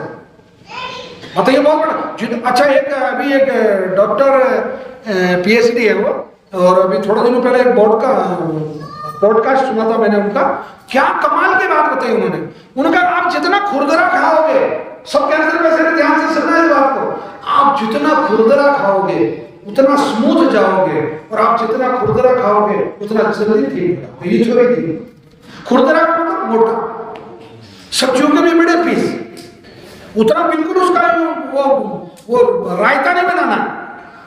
मतलब ये बहुत बड़ा। अच्छा, एक अभी एक डॉक्टर PhD है वो, और अभी थोड़े दिनों पहले एक पॉडकास्ट सुना था मैंने उनका, क्या कमाल की बात बताई उन्होंने। उनका आप जितना खुरदरा खाओगे, सब कैंसर पेशेंट ध्यान से सुनना इस बात को, आप जितना खुरदरा खाओगे उतना स्मूथ जाओगे, और आप जितना खुरदरा खाओगे उतना जल्दी ठीक होगा। ये छोड़ी थी खुरदरा का मतलब मोटा, सब्जियों के भी बड़े पीस, उतना बिल्कुल उसका वो रायता नहीं बनाना,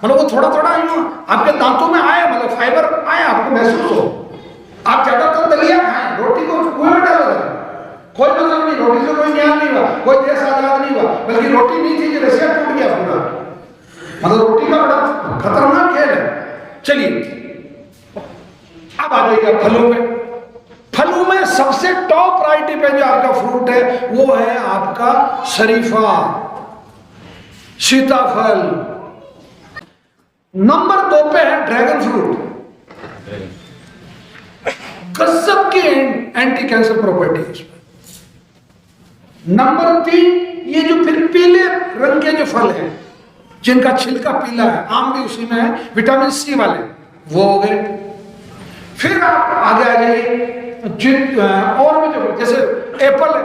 मतलब वो थोड़ा थोड़ा यूं आपके दांतों में आए, मतलब फाइबर आए, आपको महसूस हो। आप ज्यादातर दलिया खाएं, रोटी को कुएं में डालो, कोई मतलब नहीं, रोटी से कोई ज्ञान नहीं हुआ, कोई देश आजाद नहीं हुआ, बल्कि रोटी नहीं थी कि रशिया टूट गया पूरा। मतलब रोटी का बड़ा खतरनाक खेल है। चलिए अब आ जाइए फलों में। फलों में सबसे टॉप प्रायोरिटी पे जो आपका फ्रूट है वो है आपका शरीफा, सीताफल। नंबर 2 पे है ड्रैगन फ्रूट। गजब की एंटी कैंसर प्रॉपर्टी है उसमें। नंबर 3, ये जो फिर पीले रंग के जो फल हैं जिनका छिलका पीला है, आम भी उसी में है, विटामिन सी वाले, वो हो गए। फिर आप आगे आ जाइए, जिन और भी जो जैसे एप्पल है,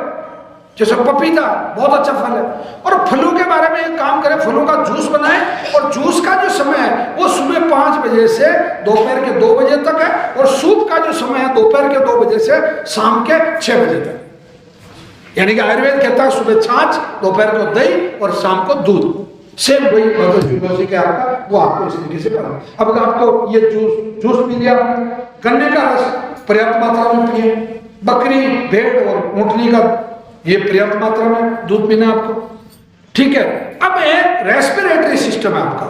जैसे पपीता, बहुत अच्छा फल है। और फलों के बारे में एक काम करें, फलों का जूस बनाएं, और जूस का जो समय है वो सुबह 5 बजे से दोपहर के 2 बजे तक है, और सूप का जो समय है दोपहर के 2 बजे से शाम के 6 बजे तक। यानी कि आयुर्वेद कहता है सुबह छाछ, दोपहर को दही और शाम को दूध। सेम वही यूनिवर्सिटी के आपका, वो आपको इस तरीके से पढ़ा। अब आपको ये जूस पी लिया, गन्ने का रस पर्याप्त मात्रा में पिए, बकरी, भेड़ और ऊँटनी का ये पर्याप्त मात्रा में दूध पीना आपको, ठीक है। अब एक रेस्पिरेटरी सिस्टम है आपका,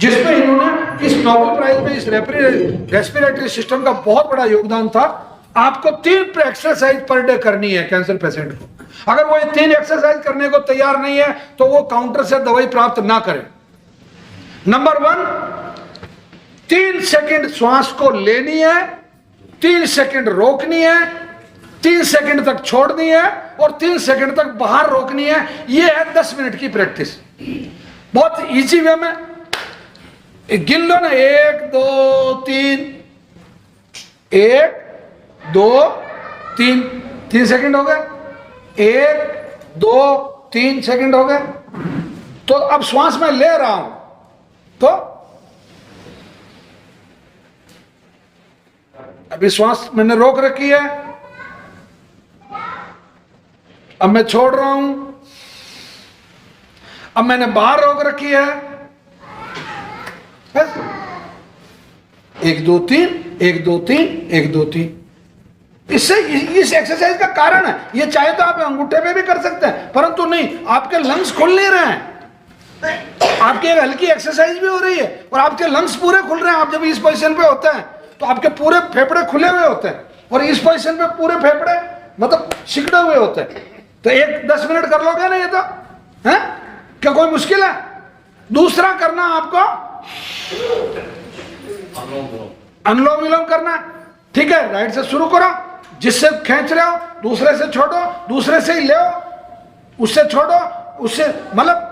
जिसमें इन्होंने इस नोबेल प्राइज में इस रेस्पिरेटरी सिस्टम का बहुत बड़ा योगदान था। आपको 3 एक्सरसाइज पर डे करनी है कैंसर पेशेंट को। अगर वो ये 3 एक्सरसाइज करने को तैयार नहीं है तो वो काउंटर से दवाई प्राप्त ना करे। नंबर 1, 3 सेकंड श्वास को लेनी है, 3 सेकंड रोकनी है, 3 सेकंड तक छोड़नी है और 3 सेकंड तक बाहर रोकनी है। ये है 10 मिनट की प्रैक्टिस, बहुत इजी वे में। गिन लो ना, 1 2 3, 1 2 3, 3 सेकंड हो गए, 1 2 3 सेकंड हो गए। तो अब श्वास में ले रहा हूं तो अभी श्वास मैंने रोक रखी है, अब मैं छोड़ रहा हूं, अब मैंने बाहर रोक रखी है, बस 1 2 3 1 2 3 1 2 3। इससे इस एक्सरसाइज का कारण है, ये चाहे तो आप अंगूठे पे भी कर सकते हैं, परंतु नहीं, आपके लंग्स खुल नहीं रहे हैं। आपकी एक हल्की एक्सरसाइज भी हो रही है और आपके लंग्स पूरे खुल रहे हैं। आप जब इस पोजीशन पे होते हैं तो आपके पूरे फेफड़े खुले हुए होते हैं, और इस पोजीशन पे पूरे फेफड़े मतलब सिकड़े हुए होते हैं। तो 10 मिनट कर लोगे ना ये तो है क्या, कोई मुश्किल है? दूसरा करना आपको अनुलोम विलोम करना, ठीक है। राइट से शुरू करो, जिससे खींच रहे हो दूसरे से छोड़ो, दूसरे से ही ले, उससे छोड़ो, उससे मतलब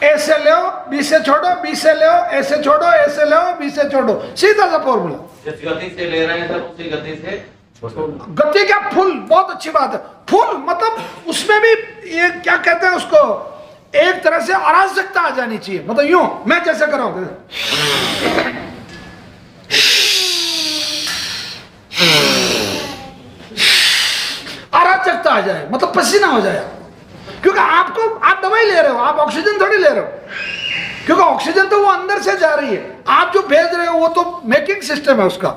ए से ले, बी से छोड़ो, बी से ले, ए से छोड़ो, ए से ले, बी से छोड़ो, सीधा सा फॉर्मूला। जिस गति से ले रहे हैं सर उसी गति से गति क्या, फुल, बहुत अच्छी बात है। फुल मतलब उसमें भी ये क्या कहते हैं उसको, एक तरह से अराजकता आ जानी चाहिए, मतलब यूं मैं जैसे कर रहा हूं, अराजकता आ जाए, मतलब पसीना हो जाए, क्योंकि आप दवाई ले रहे हो, आप ऑक्सीजन थोड़ी ले रहे हो, क्योंकि ऑक्सीजन तो वो अंदर से जा रही है, आप जो भेज रहे हो वो तो मेकिंग सिस्टम है उसका।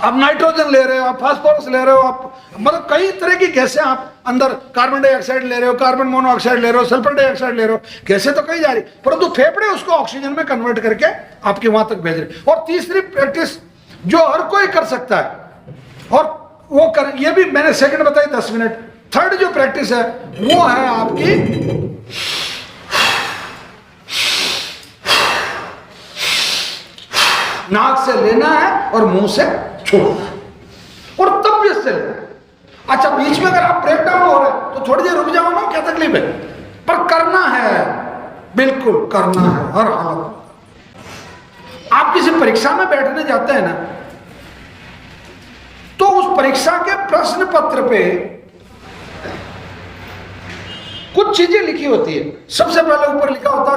आप नाइट्रोजन ले रहे हो, आप फास्फोरस ले रहे हो, आप मतलब कई तरह की गैसें आप अंदर, कार्बन डाइऑक्साइड ले रहे हो, कार्बन मोनोऑक्साइड ले रहे हो, सल्फर डाइऑक्साइड ले रहे हो, गैसें तो कई जा रही, परंतु फेफड़े उसको ऑक्सीजन में कन्वर्ट करके आपके वहां तक भेज रहे। और तीसरी प्रैक्टिस जो हर कोई कर सकता है, और वो कर, ये भी मैंने सेकंड बताई 10 मिनट। थर्ड जो प्रैक्टिस है वो है आपकी नाक से लेना है और मुंह से छोड़ना, और तबियत से लेना है। अच्छा, बीच में अगर आप ब्रेक डाउन हो रहे तो थोड़ी देर रुक जाओ ना, क्या तकलीफ है, पर करना है, बिल्कुल करना है हर हालत। आप किसी परीक्षा में बैठने जाते हैं ना, तो उस परीक्षा के प्रश्न पत्र पे कुछ चीजें लिखी होती है। सबसे पहले ऊपर लिखा होता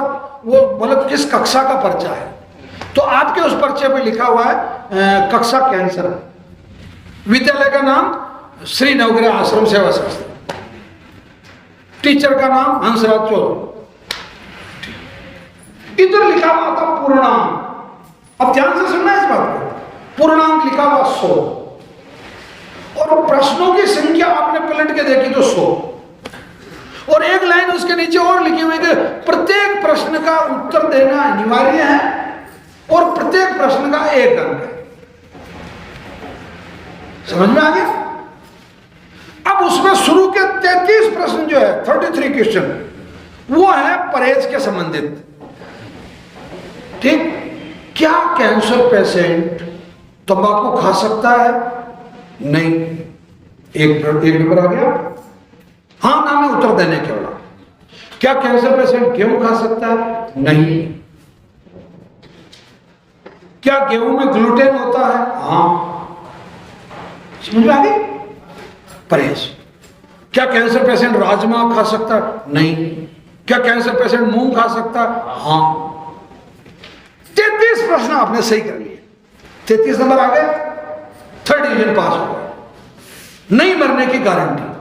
वो मतलब किस कक्षा का पर्चा है, तो आपके उस पर्चे पे लिखा हुआ है कक्षा कैंसर, विद्यालय का नाम श्री नवग्रह आश्रम सेवा शास्त्र, टीचर का नाम हंसराज चौधरी, इधर लिखा हुआ था पूर्णांक। अब ध्यान से सुनना इस बात को, पूर्णांक लिखा हुआ 100, और प्रश्नों की संख्या आपने पलट के देखी तो 100, और एक लाइन उसके नीचे और लिखी हुई कि प्रत्येक प्रश्न का उत्तर देना अनिवार्य है और प्रत्येक प्रश्न का 1 अंक है। समझ में आ गया? अब उसमें शुरू के 33 प्रश्न जो है, 33 क्वेश्चन, वो है परहेज के संबंधित। ठीक, क्या कैंसर पेशेंट तंबाकू खा सकता है? नहीं, एक नंबर आ गया। हाँ ना में उत्तर देने के वाला। क्या कैंसर पेशेंट गेहूं खा सकता है? नहीं। क्या गेहूं में ग्लूटेन होता है? हाँ। समझ में आ गई? परहेज। क्या कैंसर पेशेंट राजमा खा सकता है? नहीं। क्या कैंसर पेशेंट मूंग खा सकता है? हाँ। 33 प्रश्न आपने सही कर लिए, 33 नंबर आ गए, 3rd डिवीजन पास हो गए, नहीं मरने की गारंटी।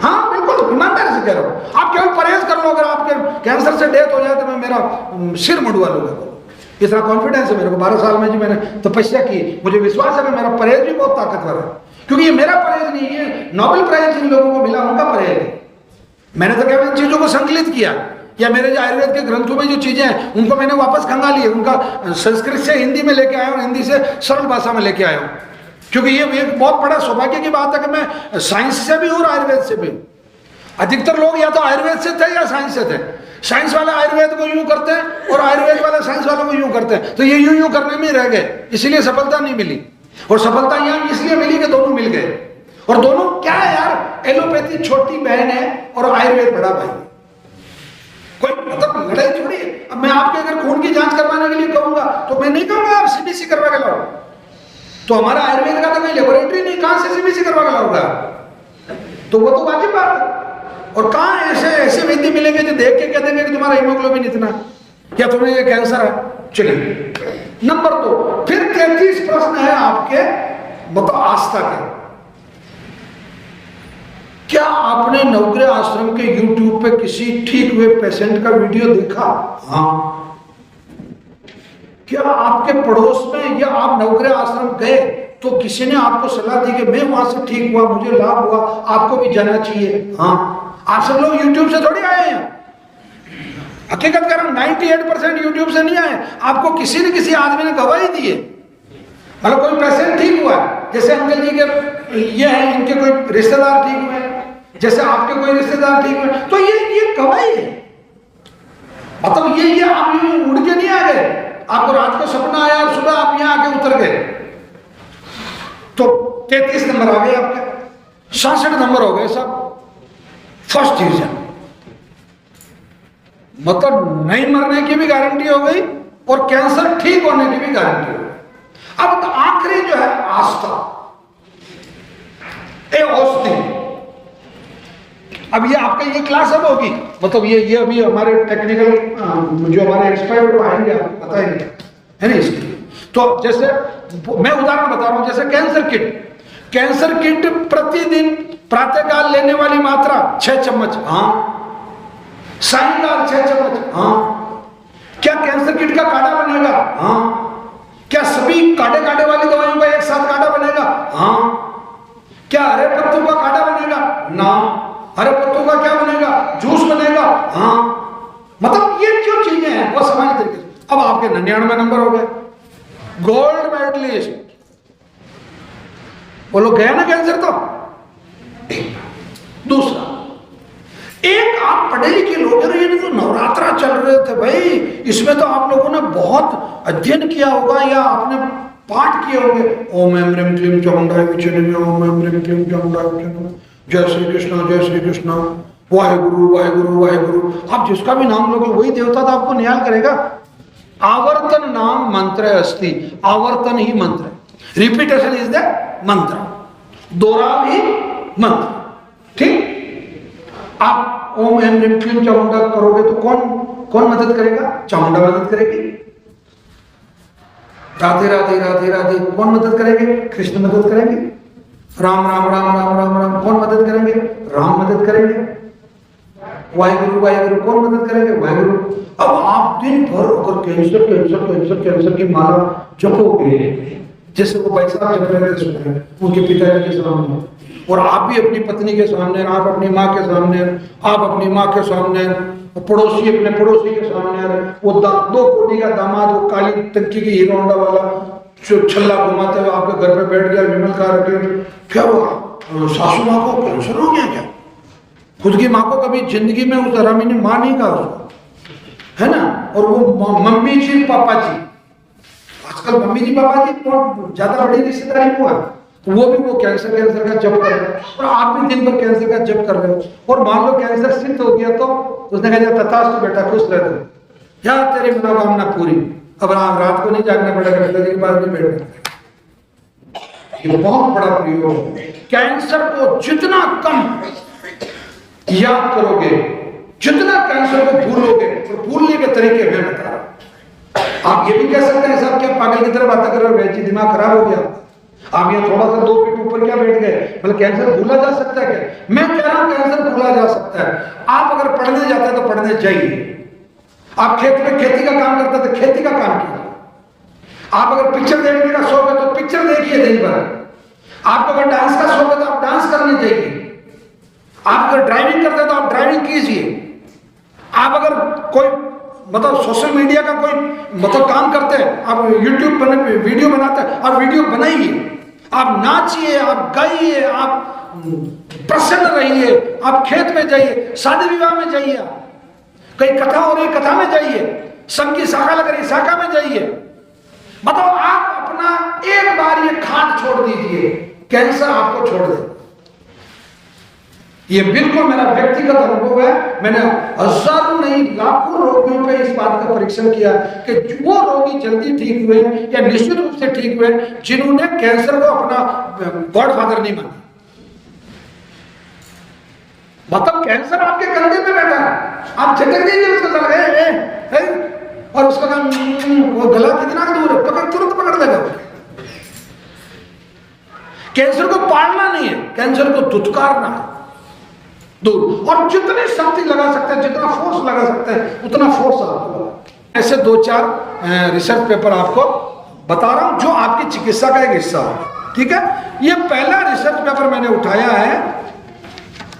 हाँ बिल्कुल ईमानदारी से कह रहा हूं। आप केवल परहेज कर लो, अगर आपके कैंसर से डेथ हो जाए तो मैं मेरा सिर मुंडवा लूंगा। इतना कॉन्फिडेंस है मेरे को, 12 साल में जी मैंने तपस्या की, मुझे विश्वास है कि मेरा परहेज भी बहुत ताकतवर है, क्योंकि ये मेरा परहेज नहीं है, नोबेल प्राइज जिन लोगों को मिला उनका परहेज है। मैंने तो केवल इन चीजों को संकलित किया, या मेरे जो आयुर्वेद के ग्रंथों में जो चीजें हैं उनको मैंने वापस खंगा लिए, उनका संस्कृत से हिंदी में लेके आया और हिंदी से सरल भाषा में लेके आया हूं। क्योंकि ये एक बहुत बड़ा सौभाग्य की बात है कि मैं साइंस से भी हूं और आयुर्वेद से भी। अधिकतर लोग या तो आयुर्वेद से थे या साइंस से थे। साइंस वाले आयुर्वेद को यूं करते हैं और आयुर्वेद वाले साइंस वालों को यूं करते हैं, तो ये यूं करने में रह गए, इसलिए सफलता नहीं मिली। और सफलता यहां इसलिए मिली कि दोनों मिल गए। और दोनों क्या है यार, एलोपैथी छोटी बहन है और आयुर्वेद बड़ा भाई है। कोई मतलब लड़ाई थोड़ी है। अब मैं आपके अगर खून की जांच करवाने के लिए कहूंगा तो मैं नहीं कहूंगा आप सीबीसी करवा के लाओ, तो हमारा आयुर्वेद का तो कोई लेबोरेटरी नहीं, कहां से सीबीसी करवा के लाऊंगा? तो वो तो वाजिब बात है। और कहां ऐसे वैद्य मिलेंगे जो देख के कह देंगे कि तुम्हारा हीमोग्लोबिन इतना या तुम्हें ये कैंसर है। चलिए नंबर 2, फिर 33 प्रश्न है आपके, बताओ आस्था के। क्या आपने नवग्रह आश्रम के YouTube पे किसी ठीक हुए पेशेंट का वीडियो देखा? हाँ। क्या आपके पड़ोस में या आप नवग्रह आश्रम गए तो किसी ने आपको सलाह दी कि मैं वहां से ठीक हुआ, मुझे लाभ हुआ, आपको भी जाना चाहिए? हाँ। आप सब लोग YouTube से थोड़ी आए हैं। हकीकत कर 98% YouTube से नहीं आए, आपको किसी न किसी आदमी ने गवाही दी है। मतलब कोई पेशेंट ठीक हुआ, जैसे अंकल जी के ये है, इनके कोई रिश्तेदार ठीक हुए, जैसे आपके कोई रिश्तेदार ठीक हुए, तो ये गवाही है। मतलब ये आप उड़ के नहीं आ गए, आपको रात को सपना आया और सुबह आप यहां आके उतर गए। तो 33 नंबर आ गए आपके, 66 नंबर हो गए सब, 1st डिवीजन। मतलब नहीं मरने की भी गारंटी हो गई और कैंसर ठीक होने की भी गारंटी हो गई। अब तो आखिरी जो है आस्था, औषधि। अब ये आपका ये क्लास अब होगी, मतलब ये अभी हमारे टेक्निकल जो हमारे एक्सपर्ट वो आएंगे, आपको बताएंगे, है ना इसके। तो जैसे मैं उदाहरण बता रहा हूं, जैसे कैंसर किट प्रतिदिन प्रातःकाल लेने वाली मात्रा 6 चम्मच, हाँ। सायंकाल 6 चम्मच, हाँ। क्या कैंसर किट का काढ़ा बनेगा? हाँ। क्या सभी काढ़े वाली दवाइयों का एक साथ काढ़ा बनेगा? हाँ। क्या हरे पत्तों का काढ़ा बनेगा? ना। हरे पत्तों का क्या बनेगा? जूस बनेगा? हाँ। मतलब ये जो चीजें हैं वो सामान्य तरीके से। अब आपके 99 नंबर हो गए, गोल्ड मेडलिस्ट। वो लोग गया ना कैंसर तो। दूसरा, एक आप पढ़े लिखे लोग, ये तो नवरात्रा चल रहे थे भाई, इसमें तो आप लोगों ने बहुत अध्ययन किया होगा या आपने पाठ किए होंगे। ओम ऐं ह्रीं क्लीं चामुंडाय विचे नमः, ओम ऐं ह्रीं क्लीं चामुंडाय विचे नमः, जय श्री कृष्ण, जय श्री कृष्ण, वाहेगुरु वाहेगुरु वाहेगुरु। आप जिसका भी नाम लोगे वही देवता तो आपको न्याय करेगा। आवर्तन नाम मंत्र अस्ति, आवर्तन ही मंत्र है, रिपीटेशन इज द मंत्र, दोहराव ही मंत्र। ठीक, आप ओम ऐं ह्रीं क्लीं चामुंडा करोगे तो कौन मदद करेगा? चामुंडा मदद करेगी। राधे राधे राधे राधे कौन मदद करेंगे? कृष्ण मदद करेंगे। राम राम राम राम राम राम कौन मदद करेंगे? राम मदद करेंगे। वाहेगुरु वाहेगुरु कौन मदद करेंगे? वाहेगुरु। अब आप दिन भर अगर कैंसर कैंसर कैंसर कैंसर की माला जपोगे, जैसे वो भाई साहब जप रहे थे उनके पिताजी के सामने, और आप भी अपनी पत्नी के सामने, आप अपनी माँ के सामने, आप अपनी माँ के सामने, पड़ोसी अपने पड़ोसी के सामने, वो 2 कोटी का दामाद, वो काली टंकी की हीरो होंडा वाला जो छल्ला घुमाते हुए आपके घर पे बैठ गया, विमल खा रखे, क्या हुआ? सासू माँ को कैंसर हो गया क्या? खुद की माँ को कभी जिंदगी में उस हरामी ने माँ नहीं कहा उसको, है ना। और वो मम्मी जी पापा जी, आजकल मम्मी जी पापा जी बहुत ज्यादा बड़ी रिश्तेदारी हुआ, वो भी वो कैंसर का जप कर रहे हैं, और आप भी दिन भर कैंसर का जप कर रहे हो, और मान लो कैंसर सिद्ध हो गया तो उसने कहा तथास्तु बेटा खुश रह दो, या तेरी मनोकामना पूरी, अब रात को नहीं जागना पड़ेगा, के पास नहीं बैठना। ये बहुत बड़ा प्रयोग है। कैंसर को जितना कम याद करोगे, जितना कैंसर को भूलोगे, तो भूलने के तरीके मैं बता रहा हूं। आप ये भी कह सकते हैं साहब क्या पागल की तरह बातें कर रहे हो, वैसे दिमाग खराब हो गया, आप यहाँ थोड़ा सा 2 फीट ऊपर क्या बैठ गए, मतलब कैंसर भूला जा सकता है क्या? मैं कह रहा हूं कैंसर भूला जा सकता है। आप अगर पढ़ने जाते हैं तो पढ़ने जाइए, आप खेत में खेती का काम करते हैं तो खेती का काम कीजिए, आप अगर पिक्चर देखने का शौक है तो पिक्चर देखिए दिन भर, आपको अगर डांस का शौक है तो आप डांस करने जाइए, आप अगर ड्राइविंग करते हैं तो आप ड्राइविंग कीजिए, आप अगर कोई मतलब सोशल मीडिया का कोई मतलब काम करते हैं, आप यूट्यूब वीडियो बनाते हैं, आप वीडियो बनाइए, आप नाचिए, आप गाइए, आप प्रसन्न रहिए, आप खेत में जाइए, शादी विवाह में जाइए, कहीं कथा हो रही कथा में जाइए, संघ की शाखा लग रही शाखा में जाइए, मतलब आप अपना एक बार ये खाट छोड़ दीजिए, कैंसर आपको छोड़ दे। ये बिल्कुल मेरा व्यक्तिगत अनुभव है, मैंने हजारों नहीं लाखों रोगियों पे इस बात का परीक्षण किया कि वो रोगी जल्दी ठीक हुए या निश्चित रूप से ठीक हुए जिन्होंने कैंसर को अपना गॉडफादर नहीं माना। मतलब कैंसर आपके कंधे पे बैठा है, आप झटक दीजिए उसको, और उसका काम वो गला कितना दूर है, पकड़ तुरंत पकड़ देगा। कैंसर को पालना नहीं है, कैंसर को धुतकारना है दूर, और जितनी शक्ति लगा सकते हैं, जितना फोर्स लगा सकते हैं उतना फोर्स आपको लगा। ऐसे 2-4 रिसर्च पेपर आपको बता रहा हूं जो आपकी चिकित्सा का एक हिस्सा है, ठीक है। ये पहला रिसर्च पेपर मैंने उठाया है,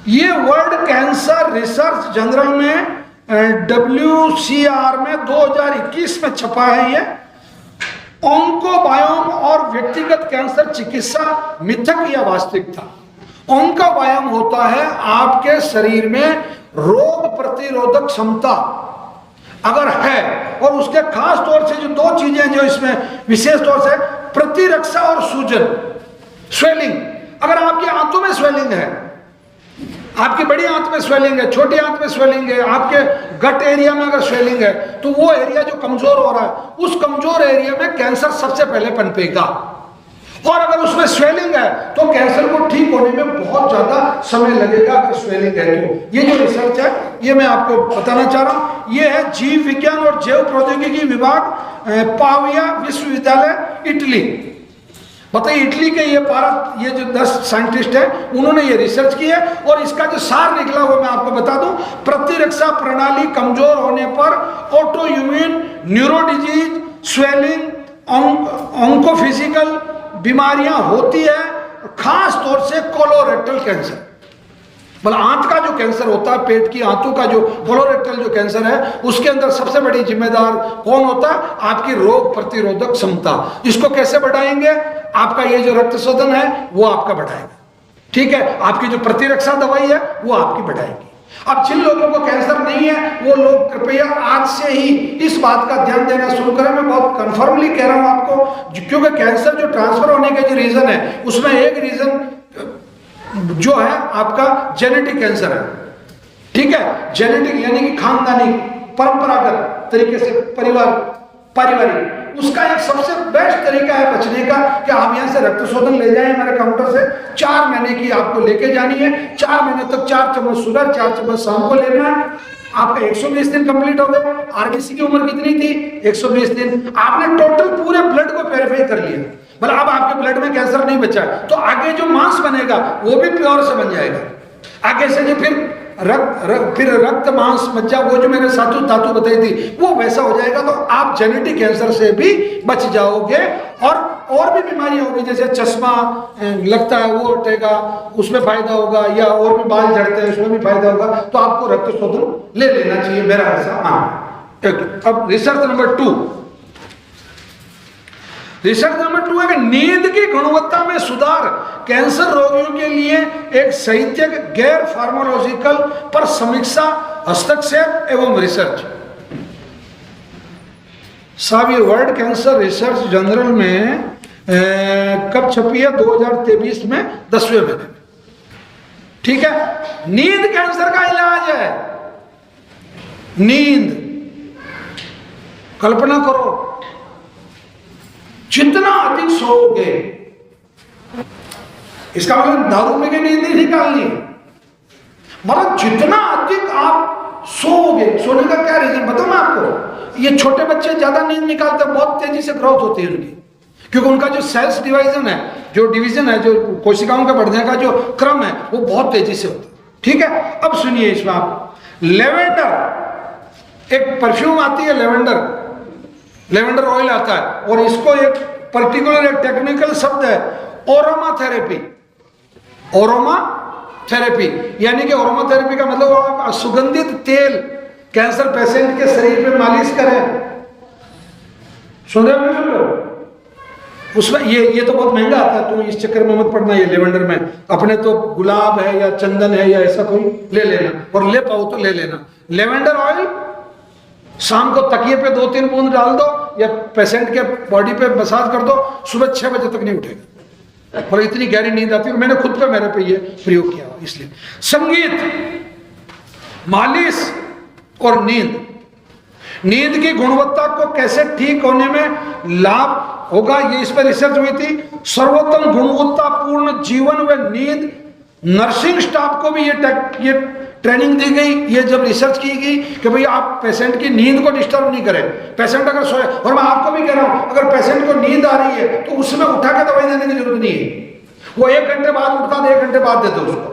ये वर्ल्ड कैंसर रिसर्च जर्नल में WCR में 2021 में छपा है। ये ऑन्कोबायोम और व्यक्तिगत कैंसर चिकित्सा मिथक या वास्तविकता। ऑन्कोबायोम होता है आपके शरीर में रोग प्रतिरोधक क्षमता अगर है, और उसके खास तौर से जो 2 चीजें जो इसमें विशेष तौर से प्रतिरक्षा और सूजन, स्वेलिंग। अगर आपकी आंतों में स्वेलिंग है, आपकी बड़ी आंत में स्वेलिंग है, छोटी आंत में स्वेलिंग है, आपके गट एरिया में अगर स्वेलिंग है, तो वो एरिया जो कमजोर हो रहा है, उस कमजोर एरिया में कैंसर सबसे पहले पनपेगा। और अगर उसमें स्वेलिंग है तो कैंसर को ठीक होने में बहुत ज्यादा समय लगेगा अगर स्वेलिंग है तो। ये जो रिसर्च है ये मैं आपको बताना चाह रहा हूं, ये है जीव विज्ञान और जैव प्रौद्योगिकी विभाग, पाविया विश्वविद्यालय, इटली। बताइए इटली के ये जो 10 साइंटिस्ट हैं उन्होंने ये रिसर्च की है, और इसका जो सार निकला वो मैं आपको बता दूं। प्रतिरक्षा प्रणाली कमजोर होने पर auto immune neuro disease, swelling, ऑन्कोफिजिकल बीमारियां होती है, खास तौर से कोलोरेक्टल कैंसर। मतलब आंत का जो कैंसर होता है, पेट की आंतों का जो कोलोरेक्टल जो कैंसर है, उसके अंदर सबसे बड़ी जिम्मेदार कौन होता है? आपकी रोग प्रतिरोधक क्षमता। इसको कैसे बढ़ाएंगे? आपका ये जो रक्त शोधन है वो आपका बढ़ाएगा, ठीक है। आपकी जो प्रतिरक्षा दवाई है वो आपकी बढ़ाएगी। अब जिन लोगों को कैंसर नहीं है वो लोग कृपया आज से ही इस बात का ध्यान देना शुरू करें। मैं बहुत कंफर्मली कह रहा हूं आपको, क्योंकि कैंसर जो ट्रांसफर होने का जो रीजन है उसमें एक रीजन जो है आपका जेनेटिक कैंसर है, ठीक है। जेनेटिक यानी कि खानदानी परंपरागत तरीके से पारिवारिक, उसका एक सबसे बेस्ट तरीका है बचने का कि आप यहाँ से रक्त शोधन ले जाएं हमारे काउंटर से। 4 महीने की आपको लेके जानी है, 4 महीने तक 4 चम्मच सुबह 4 चम्मच शाम को लेना है। आपका 120 दिन कंप्लीट हो गए। आरबीसी की उम्र कितनी थी? 120 दिन। आपने टोटल पूरे ब्लड को प्योरीफाई कर लिया, मतलब अब आपके ब्लड में कैंसर नहीं बचा, तो आगे जो मांस बनेगा वो भी प्योर से बन जाएगा। आगे से जो फिर रक्त मांस मज्जा, वो जो मैंने धातु बताई थी वो वैसा हो जाएगा, तो आप जेनेटिक कैंसर से भी बच जाओगे। और भी बीमारियां होगी, जैसे चश्मा लगता है वो हटेगा, उसमें फायदा होगा, या और भी बाल झड़ते हैं उसमें भी फायदा होगा। तो आपको रक्त शोधन ले लेना चाहिए, मेरा ऐसा मानना है। अब रिसर्च नंबर 2 है कि नींद की गुणवत्ता में सुधार कैंसर रोगियों के लिए एक साहित्यिक गैर फार्माकोलॉजिकल पर समीक्षा, हस्तक्षेप एवं रिसर्च। साहब ये वर्ल्ड कैंसर रिसर्च जर्नल में कब छपी है? 2023 में 10वें महीने में। ठीक है, नींद कैंसर का इलाज है। नींद, कल्पना करो, जितना अधिक सोओगे, इसका मतलब दारू में की नींद नहीं निकालनी, मतलब जितना अधिक आप सोओगे। सोने का क्या रीजन बताऊं मैं आपको? ये छोटे बच्चे ज्यादा नींद निकालते हैं, बहुत तेजी से ग्रोथ होती है उनकी, क्योंकि उनका जो सेल्स डिवीजन है, जो डिवीजन है, जो कोशिकाओं का बढ़ने का जो क्रम है, वो बहुत तेजी से होता है। ठीक है, अब सुनिए इसमें आप, लेवेंडर, एक परफ्यूम आती है लेवेंडर, लेवेंडर ऑयल आता है, और इसको एक पर्टिकुलर एक टेक्निकल शब्द है ओरोमा थेरेपी। ओरोमा थेरेपी यानी कि ओरोमा थेरेपी का मतलब आप सुगंधित तेल कैंसर पेशेंट के शरीर पे मालिश करें। सुन रहे हो? उसमें ये तो बहुत महंगा आता है, तो इस चक्कर में मत पड़ना। ये लेवेंडर में अपने तो गुलाब है या चंदन है या ऐसा कोई ले लेना, और ले पाओ तो ले लेना। लेवेंडर ऑयल शाम को तकिए पे 2-3 बूंद डाल दो या पेशेंट के बॉडी पे मसाज कर दो, सुबह 6 बजे तक नहीं उठेगा, और इतनी गहरी नींद आती है। मैंने खुद पे मेरे पे ये प्रयोग किया, इसलिए संगीत, मालिश और नींद, नींद की गुणवत्ता को कैसे ठीक होने में लाभ होगा, ये इस पर रिसर्च हुई थी। सर्वोत्तम गुणवत्तापूर्ण जीवन व नींद, नर्सिंग स्टाफ को भी ये ट्रेनिंग दी गई। ये जब रिसर्च की गई कि भाई आप पेशेंट की नींद को डिस्टर्ब नहीं करें। पेशेंट अगर सोए, और मैं आपको भी कह रहा हूं, अगर पेशेंट को नींद आ रही है तो उसमें उठा के दवाई देने की जरूरत नहीं है। वो 1 घंटे बाद उठता है, 1 घंटे बाद दे दो उसको,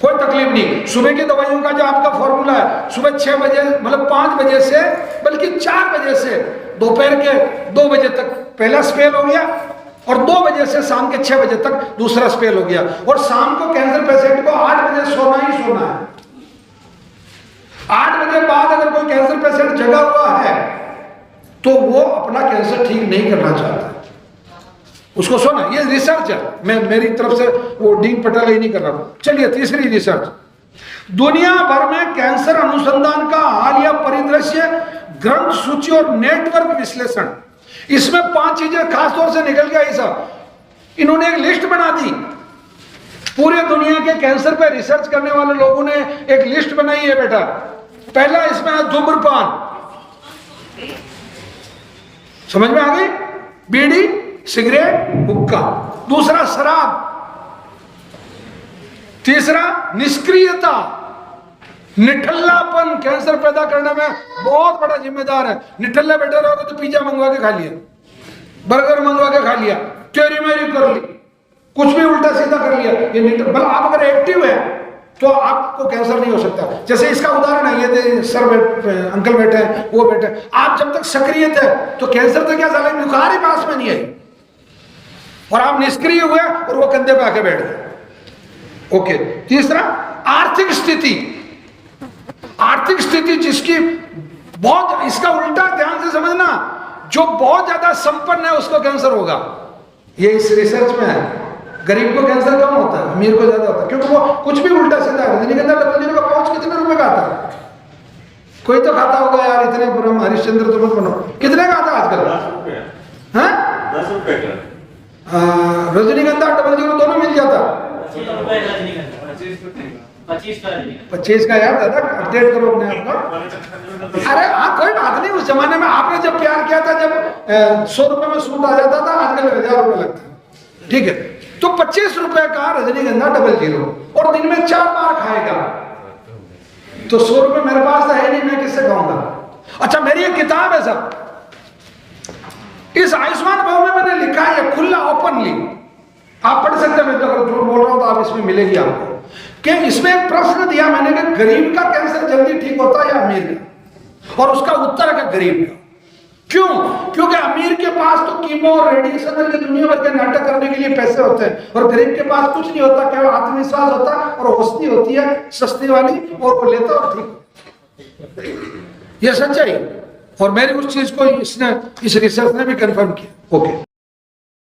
कोई तकलीफ नहीं। सुबह की दवाइयों का जो आपका फॉर्मूला है, सुबह 6 बजे, मतलब 5 बजे से, बल्कि 4 बजे से दोपहर के 2 बजे तक पहला स्पेल हो गया, और 2 बजे से शाम के 6 बजे तक दूसरा स्पेल हो गया। और शाम को कैंसर पेशेंट को 8 बजे सोना ही सोना है। 8 बजे बाद अगर कोई कैंसर पेशेंट जगा हुआ है तो वो अपना कैंसर ठीक नहीं करना चाहता, उसको सोना। ये रिसर्च है, मैं मेरी तरफ से वो डीन पटेल ही नहीं कर रहा हूं। चलिए तीसरी रिसर्च, दुनिया भर में कैंसर अनुसंधान का हालिया परिदृश्य, ग्रंथ सूची और नेटवर्क विश्लेषण। इसमें 5 चीजें खासतौर से निकल गया। ऐसा इन्होंने एक लिस्ट बना दी, पूरे दुनिया के कैंसर पे रिसर्च करने वाले लोगों ने एक लिस्ट बनाई है बेटा। पहला इसमें है धूम्रपान, समझ में आ गई? बीड़ी, सिगरेट, हुक्का। दूसरा शराब। तीसरा निष्क्रियता, निठल्लापन कैंसर पैदा करने में बहुत बड़ा जिम्मेदार है। निठल्ला बैठे रहोगे तो पिज्जा मंगवा के खा लिया, बर्गर मंगवा के खा लिया, टेरी मेरी कर ली, कुछ भी उल्टा सीधा कर लिया, ये निठल्ला। आप अगर एक्टिव है तो आपको कैंसर नहीं हो सकता। जैसे इसका उदाहरण है, ये सर अंकल बैठे हैं, वो बैठे हैं। आप जब तक सक्रिय थे तो कैंसर तो क्या साला बुखार ही पास में नहीं आई, और आप निष्क्रिय हुए और वो कंधे पे आके बैठ गए। ओके। तीसरा आर्थिक स्थिति। आर्थिक स्थिति जिसकी बहुत, इसका उल्टा ध्यान से समझना, जो बहुत ज्यादा संपन्न है उसको कैंसर होगा। ये इस रिसर्च में है। गरीब को कैंसर कम होता है, अमीर को ज्यादा होता है, क्योंकि वो कुछ भी उल्टा सीधा है। रजनीगंधा डबल जीरो का पाउच कितने रुपए का आता है? कोई तो खाता होगा यार, इतने बुरा हरिश्चंद्र तो मत बनो। कितने का आता है आजकल? 10 रुपए का। रजनीगंधा डबल जीरो दोनों मिल जाता। 25 का यार दादा, अपडेट करो अपने आप को। अरे हाँ, कोई बात नहीं। उस जमाने में आपने जब प्यार किया था, जब 100 रुपए में सूट आ जाता था, आजकल 1000 रुपए लगता है। ठीक है, तो 25 रुपए का रजनीगंधा डबल जीरो, और दिन में 4 बार खाएगा तो 100 रुपए मेरे पास तो है नहीं, मैं किससे खाऊंगा? अच्छा, मेरी एक किताब है सब, इस आयुष्मान भव में मैंने लिखा है खुला, ओपनली आप पढ़ सकते हैं। मैं तो अगर झूठ बोल रहा हूं तो आप इसमें मिलेगी आपको, कि इसमें एक प्रश्न दिया मैंने कि गरीब का कैंसर जल्दी ठीक होता है या अमीर का? और उसका उत्तर है गरीब का। क्यों? क्योंकि अमीर के पास तो कीमो और रेडिएशन के दुनिया भर के नाटक करने के लिए पैसे होते हैं, और गरीब के पास कुछ नहीं होता, केवल आत्मविश्वास होता है और औषधि होती है सस्ती वाली, और वो लेता और ठीक। ये सच्चाई, और मेरी उस चीज को इस रिसर्च ने भी कंफर्म किया। ओके।